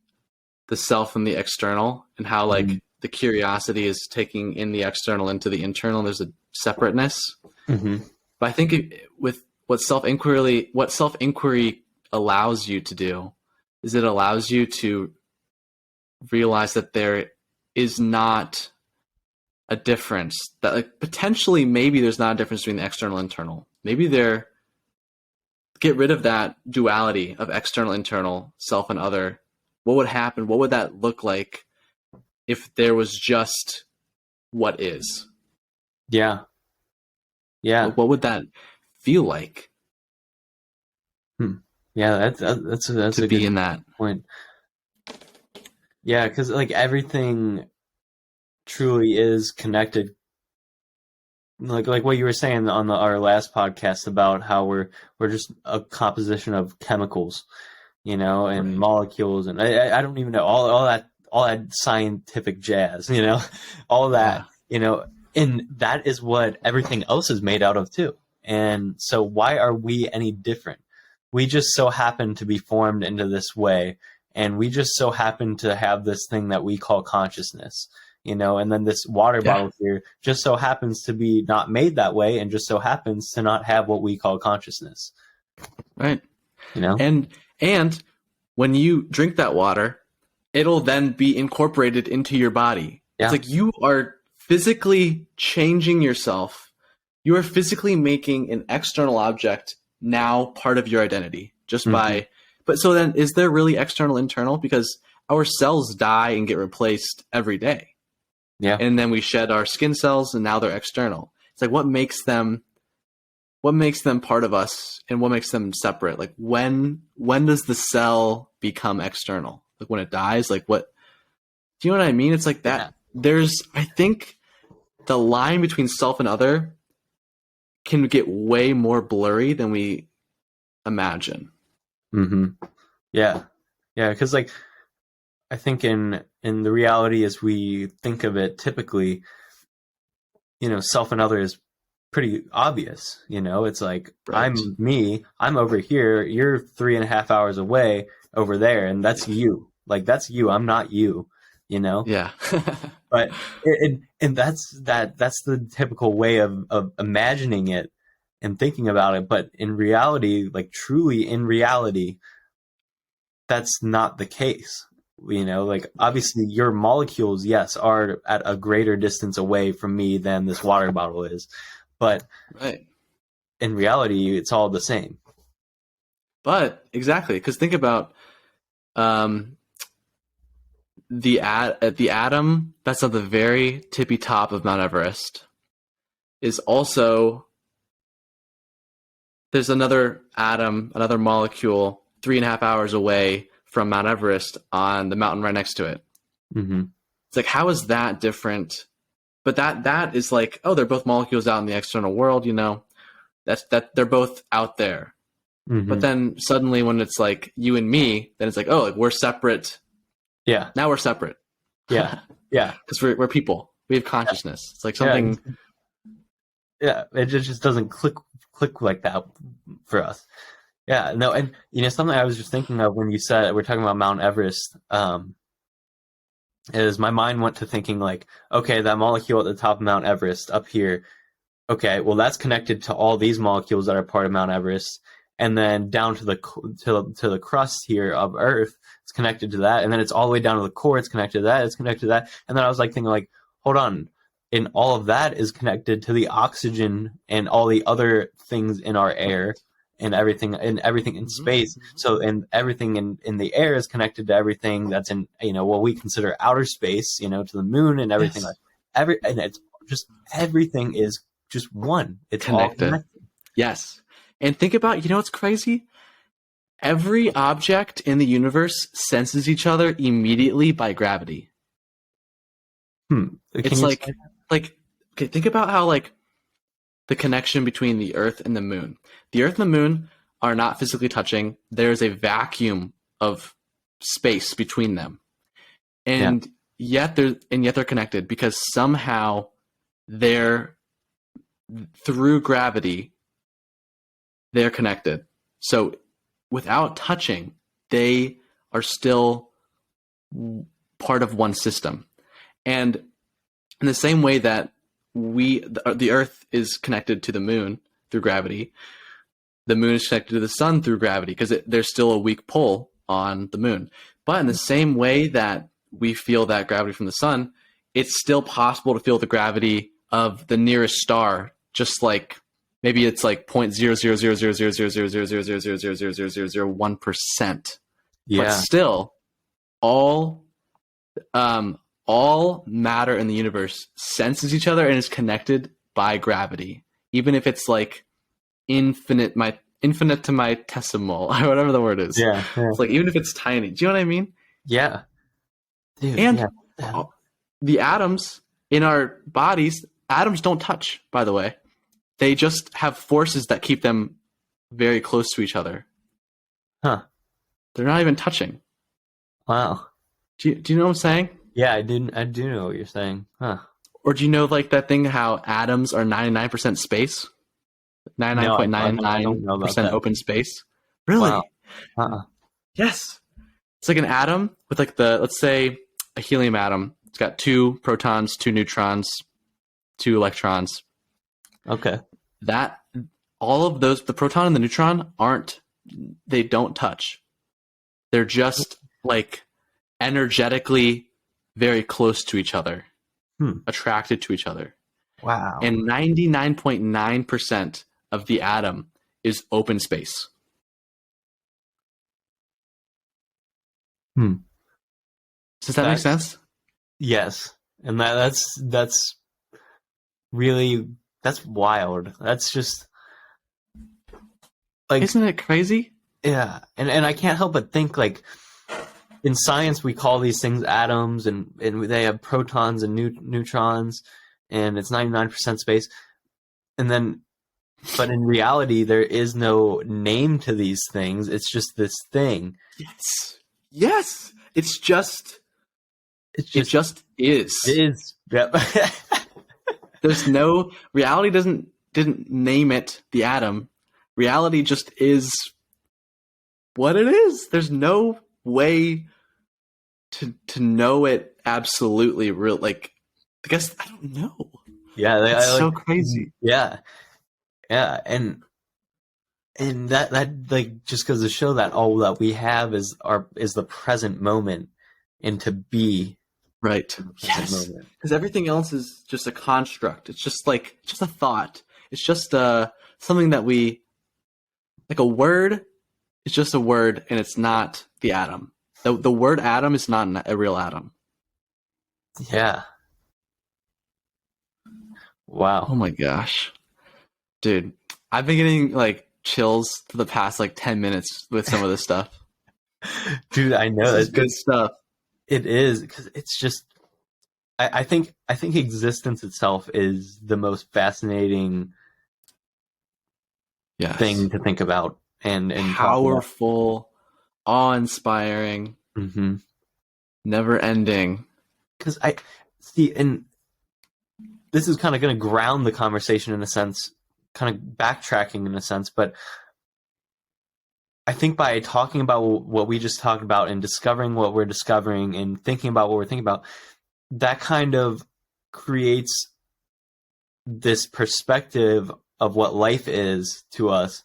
the self and the external, and how, like, the curiosity is taking in the external into the internal, and there's a separateness. mm-hmm. But I think with what self-inquiry allows you to do is, it allows you to realize that there is not a difference, that, like, potentially maybe there's not a difference between the external and internal. Maybe get rid of that duality of external, internal, self and other. What would happen? What would that look like if there was just what is? Yeah. Yeah. What would that feel like Yeah, that's to a be good in that? point. Yeah, because like everything truly is connected. Like what you were saying on our last podcast about how we're just a composition of chemicals, and Right. molecules, and I don't even know all that scientific jazz, all that, and that is what everything else is made out of too. And so why are we any different? We just so happen to be formed into this way, and we just so happen to have this thing that we call consciousness, and then this water Yeah. bottle here just so happens to be not made that way and just so happens to not have what we call consciousness. Right. You know? And when you drink that water, it'll then be incorporated into your body. Yeah. It's like you are physically changing yourself. You are physically making an external object now part of your identity just by. But so then, is there really external, internal? Because our cells die and get replaced every day. Yeah. And then we shed our skin cells, and now they're external. It's like what makes them part of us, and what makes them separate? Like when does the cell become external? Like when it dies? Like what? Do you know what I mean? It's like that. Yeah. I think the line between self and other can get way more blurry than we imagine. Yeah. Yeah, because like I think in the reality as we think of it, typically, self and other is pretty obvious. It's like Right. I'm me, I'm over here, you're 3.5 hours away over there, and that's you. Like that's you. I'm not you. Yeah. But and that's the typical way of imagining it and thinking about it. But in reality, like truly in reality, that's not the case. Like obviously your molecules, yes, are at a greater distance away from me than this water bottle is. But right. In reality, it's all the same. But exactly, because think about the atom that's at the very tippy top of Mount Everest is also, there's another atom, another molecule 3.5 hours away from Mount Everest on the mountain right next to it. It's like, how is that different? But that is like, oh, they're both molecules out in the external world, that they're both out there. But then suddenly when it's like you and me, then it's like, oh, like we're separate. Yeah. Now we're separate. Yeah. Yeah. Because we're people. We have consciousness. It's like something. Yeah. It just doesn't click like that for us. Yeah. No. And something I was just thinking of when you said we're talking about Mount Everest, is my mind went to thinking like, okay, that molecule at the top of Mount Everest up here. Okay, well that's connected to all these molecules that are part of Mount Everest, and then down to the crust here of Earth, it's connected to that, and then it's all the way down to the core, it's connected to that, it's connected to that, and then I was like thinking like, hold on, and all of that is connected to the oxygen and all the other things in our air and everything in space. So and everything in the air is connected to everything that's in what we consider outer space, to the moon and everything. Yes. And it's just everything is just one. It's connected. All connected. Yes. And think about, what's crazy? Every object in the universe senses each other immediately by gravity. It's like, okay, think about how like the connection between the Earth and the Moon. The Earth and the Moon are not physically touching. There's a vacuum of space between them. And yet they're connected because somehow they're through gravity, they're connected. So without touching, they are still part of one system. And in the same way that the Earth is connected to the Moon through gravity, the Moon is connected to the Sun through gravity because there's still a weak pull on the Moon. But in the same way that we feel that gravity from the Sun, it's still possible to feel the gravity of the nearest star, just like maybe it's like 0.00000000000000001%. Yeah. But still, all all matter in the universe senses each other and is connected by gravity, even if it's like infinitesimal or whatever the word is. Yeah. It's like even if it's tiny. Do you know what I mean? Yeah. Dude. And yeah. the atoms in our bodies, atoms don't touch, by the way. They just have forces that keep them very close to each other. Huh. They're not even touching. Wow. Do you know what I'm saying? Yeah, I do know what you're saying. Huh. Or do you know like that thing how atoms are 99% space? No, I don't know about 99.99% that. open space? Really? Wow. Uh-uh. Yes. It's like an atom with like let's say a helium atom. It's got 2 protons, 2 neutrons, 2 electrons. Okay. That all of those, the proton and the neutron they don't touch. They're just like energetically very close to each other, attracted to each other. Wow. And 99.9% of the atom is open space. Does that make sense? Yes. And that's really, that's wild. That's just like, isn't it crazy? Yeah. And I can't help but think like in science we call these things atoms and they have protons and neutrons and it's 99% space. And then but in reality there is no name to these things. It's just this thing. Yes. It just is. It is. Yep. There's no reality didn't name it the atom. Reality just is what it is. There's no way to know it absolutely real. Like, I guess I don't know. Yeah, it's so crazy. Yeah, yeah, and that like just goes to show that all that we have is the present moment, and to be right. Yes, because everything else is just a construct. It's just a thought. It's just something that we like a word. It's just a word, and it's not the atom. The word atom is not a real atom. Yeah. Wow. Oh my gosh. Dude, I've been getting like chills for the past like 10 minutes with some of this stuff. Dude, I know that's good stuff. It is, because it's just I think existence itself is the most fascinating thing to think about and powerful, awe-inspiring, never ending. Because I see, and this is kind of going to ground the conversation in a sense, kind of backtracking in a sense, but I think by talking about what we just talked about and discovering what we're discovering and thinking about what we're thinking about, that kind of creates this perspective of what life is to us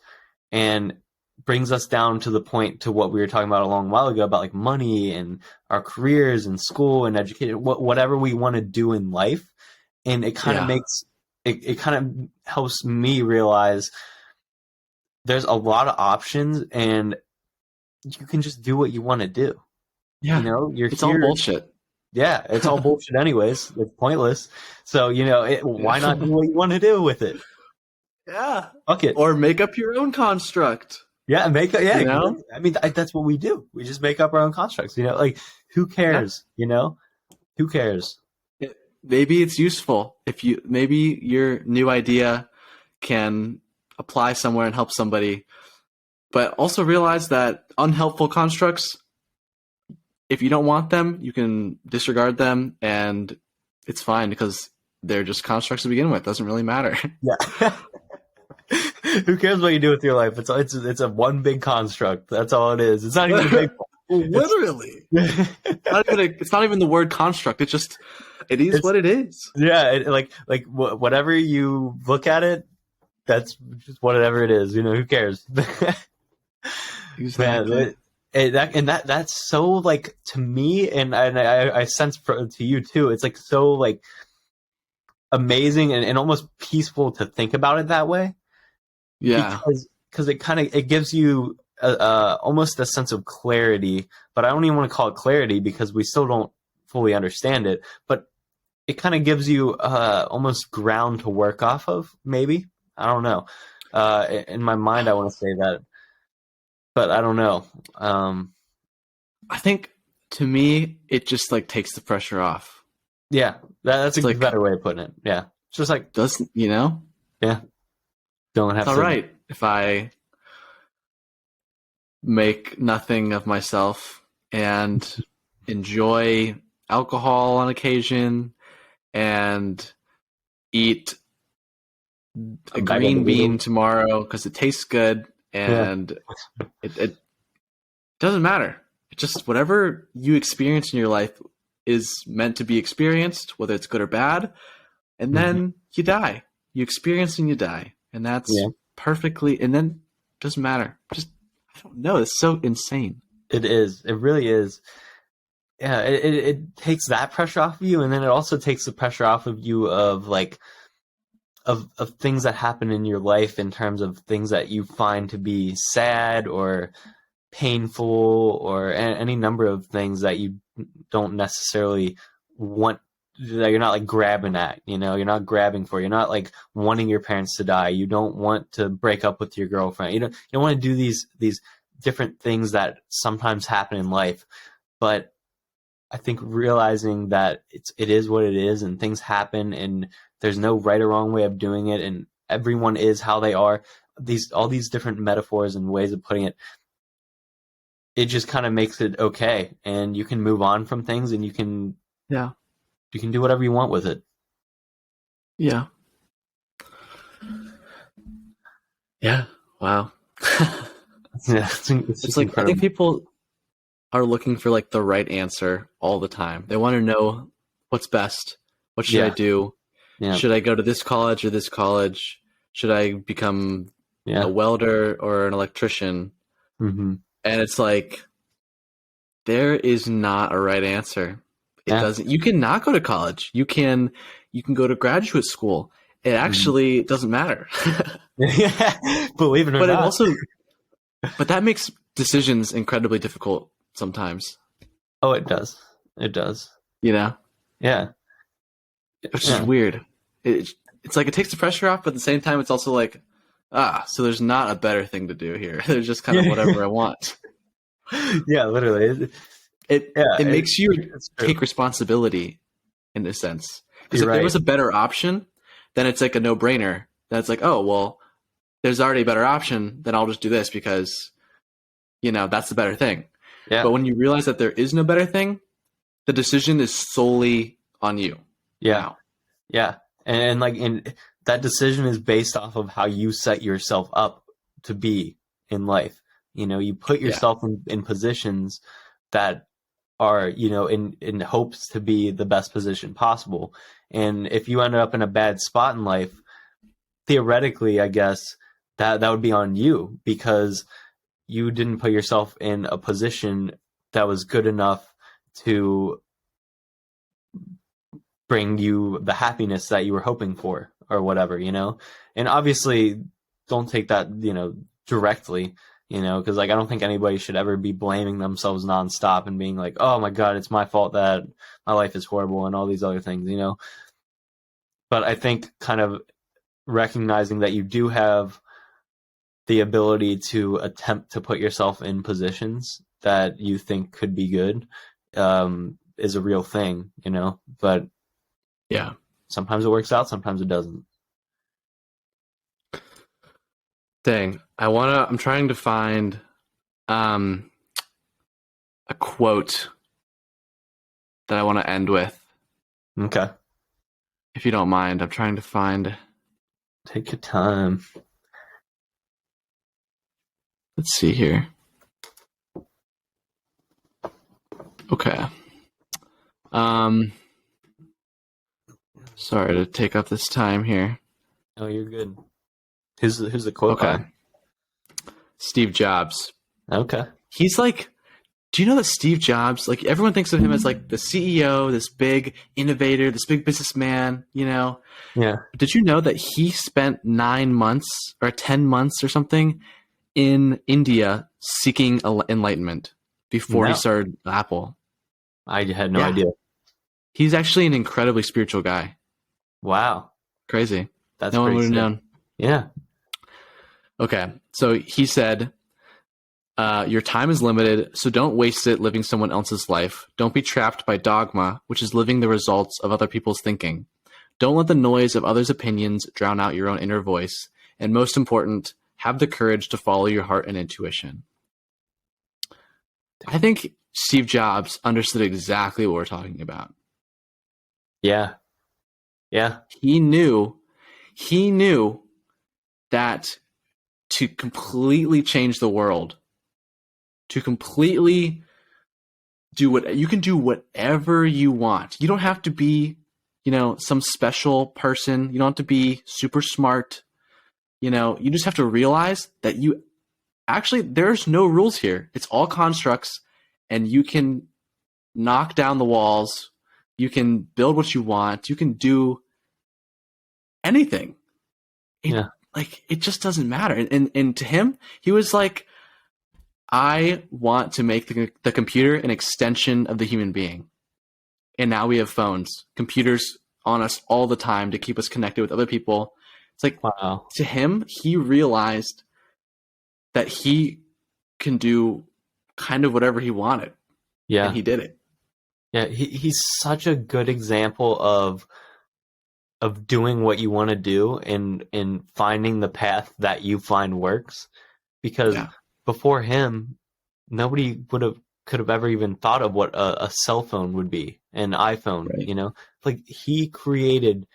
and brings us down to the point to what we were talking about a long while ago about like money and our careers and school and education, whatever we want to do in life. And it kind of makes it kind of helps me realize there's a lot of options and you can just do what you want to do. Yeah. You know, it's all bullshit. Yeah, it's all bullshit anyways. It's pointless. So, you know, why not do what you want to do with it? Yeah. Fuck it. Or make up your own construct. Yeah, you know? I mean, that's what we do. We just make up our own constructs, you know? Like, who cares, you know? Who cares? Maybe it's useful. Maybe your new idea can apply somewhere and help somebody. But also realize that unhelpful constructs, if you don't want them, you can disregard them and it's fine because they're just constructs to begin with. It doesn't really matter. Yeah. Who cares what you do with your life? It's a one big construct. That's all it is. It's not even a big one. Literally. It's not even the word construct. It is what it is. Yeah. Whatever you look at it, that's just whatever it is. You know, who cares? Exactly. That's so like to me, and I sense to you too. It's like so like amazing and almost peaceful to think about it that way. Yeah, because it gives you almost a sense of clarity. But I don't even want to call it clarity because we still don't fully understand it, but it kind of gives you almost ground to work off of, maybe. I don't know. In my mind, I want to say that, but I don't know. I think to me, it just like takes the pressure off. Yeah, that's a like, better way of putting it. Yeah, it's just like, doesn't, you know? yeah, don't have It's all to. right if I make nothing of myself and enjoy alcohol on occasion and eat a bag of green bean noodles. tomorrow because it tastes good, Yeah, and it doesn't matter. It just whatever you experience in your life is meant to be experienced, whether it's good or bad, and then you die. You experience and you die, and that's perfectly. And then it doesn't matter. Just I don't know. It's so insane. it is. It really is. Yeah, it takes that pressure off of you, and then it also takes the pressure off of you of like of things that happen in your life in terms of things that you find to be sad or painful or any number of things that you don't necessarily want, that you're not like grabbing at, you know, you're not grabbing for, you're not like wanting your parents to die, you don't want to break up with your girlfriend, you don't want to do these different things that sometimes happen in life. But I think realizing that it is what it is, and things happen, and there's no right or wrong way of doing it, and everyone is how they are. All these different metaphors and ways of putting it, it just kind of makes it okay, and you can move on from things, and you can do whatever you want with it. Yeah. Yeah. Wow. Yeah, it's like incredible. I think people are looking for like the right answer all the time. They want to know what's best. What should I do? Yeah. Should I go to this college or this college? Should I become a welder or an electrician? Mm-hmm. And it's like, there is not a right answer. It doesn't. You can not go to college. You can go to graduate school. It actually doesn't matter. Believe it or not. But that makes decisions incredibly difficult sometimes. Oh, it does. It does. You know? Yeah. Which is weird. It's like it takes the pressure off, but at the same time, it's also like, so there's not a better thing to do here. There's just kind of whatever I want. Yeah, literally. It makes you take responsibility in a sense. Because if there was a better option, then it's like a no-brainer. That's like, oh, well, there's already a better option, then I'll just do this because, that's the better thing. Yeah. But when you realize that there is no better thing, the decision is solely on you. Yeah. Now. Yeah. And that decision is based off of how you set yourself up to be in life. You put yourself in positions that are, in hopes to be the best position possible. And if you end up in a bad spot in life, theoretically, I guess that would be on you because you didn't put yourself in a position that was good enough to bring you the happiness that you were hoping for or whatever, and obviously don't take that, directly, because I don't think anybody should ever be blaming themselves nonstop and being like, oh my God, it's my fault that my life is horrible and all these other things, but I think kind of recognizing that you do have the ability to attempt to put yourself in positions that you think could be good, is a real thing, but yeah, sometimes it works out, sometimes it doesn't. Dang. I'm trying to find a quote that I want to end with. Okay. If you don't mind, I'm trying to find. Take your time. Let's see here. Okay. Sorry to take up this time here. Oh, you're good. Who's the quote? Okay. Steve Jobs. Okay. He's like, do you know that Steve Jobs, like everyone thinks of him as like the CEO, this big innovator, this big businessman, Yeah. Did you know that he spent 9 months or 10 months or something in India seeking enlightenment before he started Apple? I had no idea. He's actually an incredibly spiritual guy. Wow. Crazy. That's No one would pretty have sick. known. Yeah. Okay. So he said, your time is limited, so don't waste it living someone else's life. Don't be trapped by dogma, which is living the results of other people's thinking. Don't let the noise of others' opinions drown out your own inner voice. And most important, have the courage to follow your heart and intuition. I think Steve Jobs understood exactly what we're talking about. Yeah. Yeah. He knew that to completely change the world, to completely you can do whatever you want. You don't have to be, some special person. You don't have to be super smart. You just have to realize that there's no rules here. It's all constructs, and you can knock down the walls. You can build what you want. You can do anything. It just doesn't matter. And to him, he was like, I want to make the computer an extension of the human being. And now we have phones, computers on us all the time to keep us connected with other people. It's like, wow. To him, he realized that he can do kind of whatever he wanted. Yeah. And he did it. Yeah. He's such a good example of doing what you want to do and finding the path that you find works. Because before him, nobody could have ever even thought of what a cell phone would be, an iPhone, Right. Like he created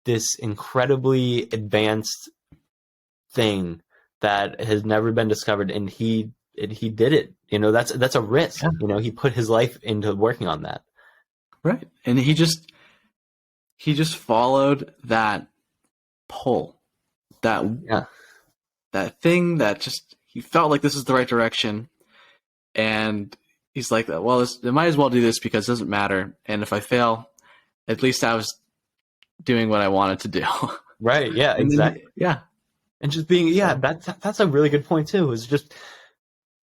this incredibly advanced thing that has never been discovered, and he did it. That's a risk. Yeah. He put his life into working on that. Right. And he just followed that pull, that thing that just, he felt like this is the right direction. And he's like, well, I might as well do this because it doesn't matter. And if I fail, at least I was doing what I wanted to do. Right. Yeah, exactly. And just being, that's a really good point too, is just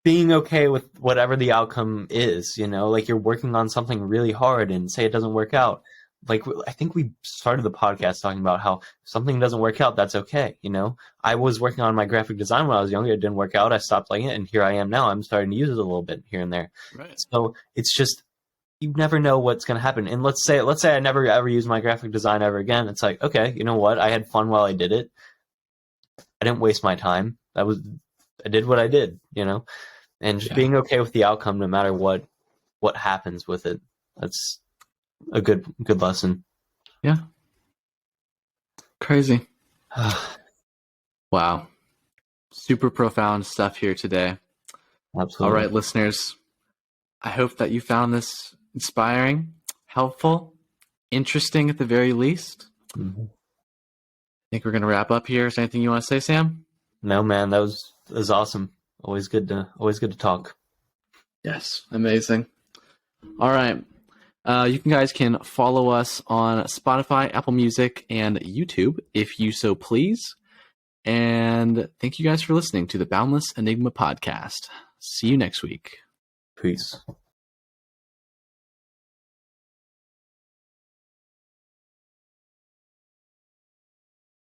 being okay with whatever the outcome is, like you're working on something really hard and say it doesn't work out. Like, I think we started the podcast talking about how if something doesn't work out, that's okay. I was working on my graphic design when I was younger. It didn't work out. I stopped liking it. And here I am now. I'm starting to use it a little bit here and there. Right. So it's just, you never know what's going to happen. And let's say I never ever use my graphic design ever again. It's like, okay, you know what? I had fun while I did it. I didn't waste my time. I did what I did, and just being okay with the outcome, no matter what happens with it. That's a good lesson. Yeah. Crazy. Wow. Super profound stuff here today. Absolutely. All right, listeners. I hope that you found this inspiring, helpful, interesting at the very least. Mm-hmm. I think we're going to wrap up here. Is there anything you want to say, Sam? No, man, that was awesome. Always good to talk. Yes, amazing. All right. You guys can follow us on Spotify, Apple Music, and YouTube if you so please. And thank you guys for listening to the Boundless Enigma podcast. See you next week. Peace.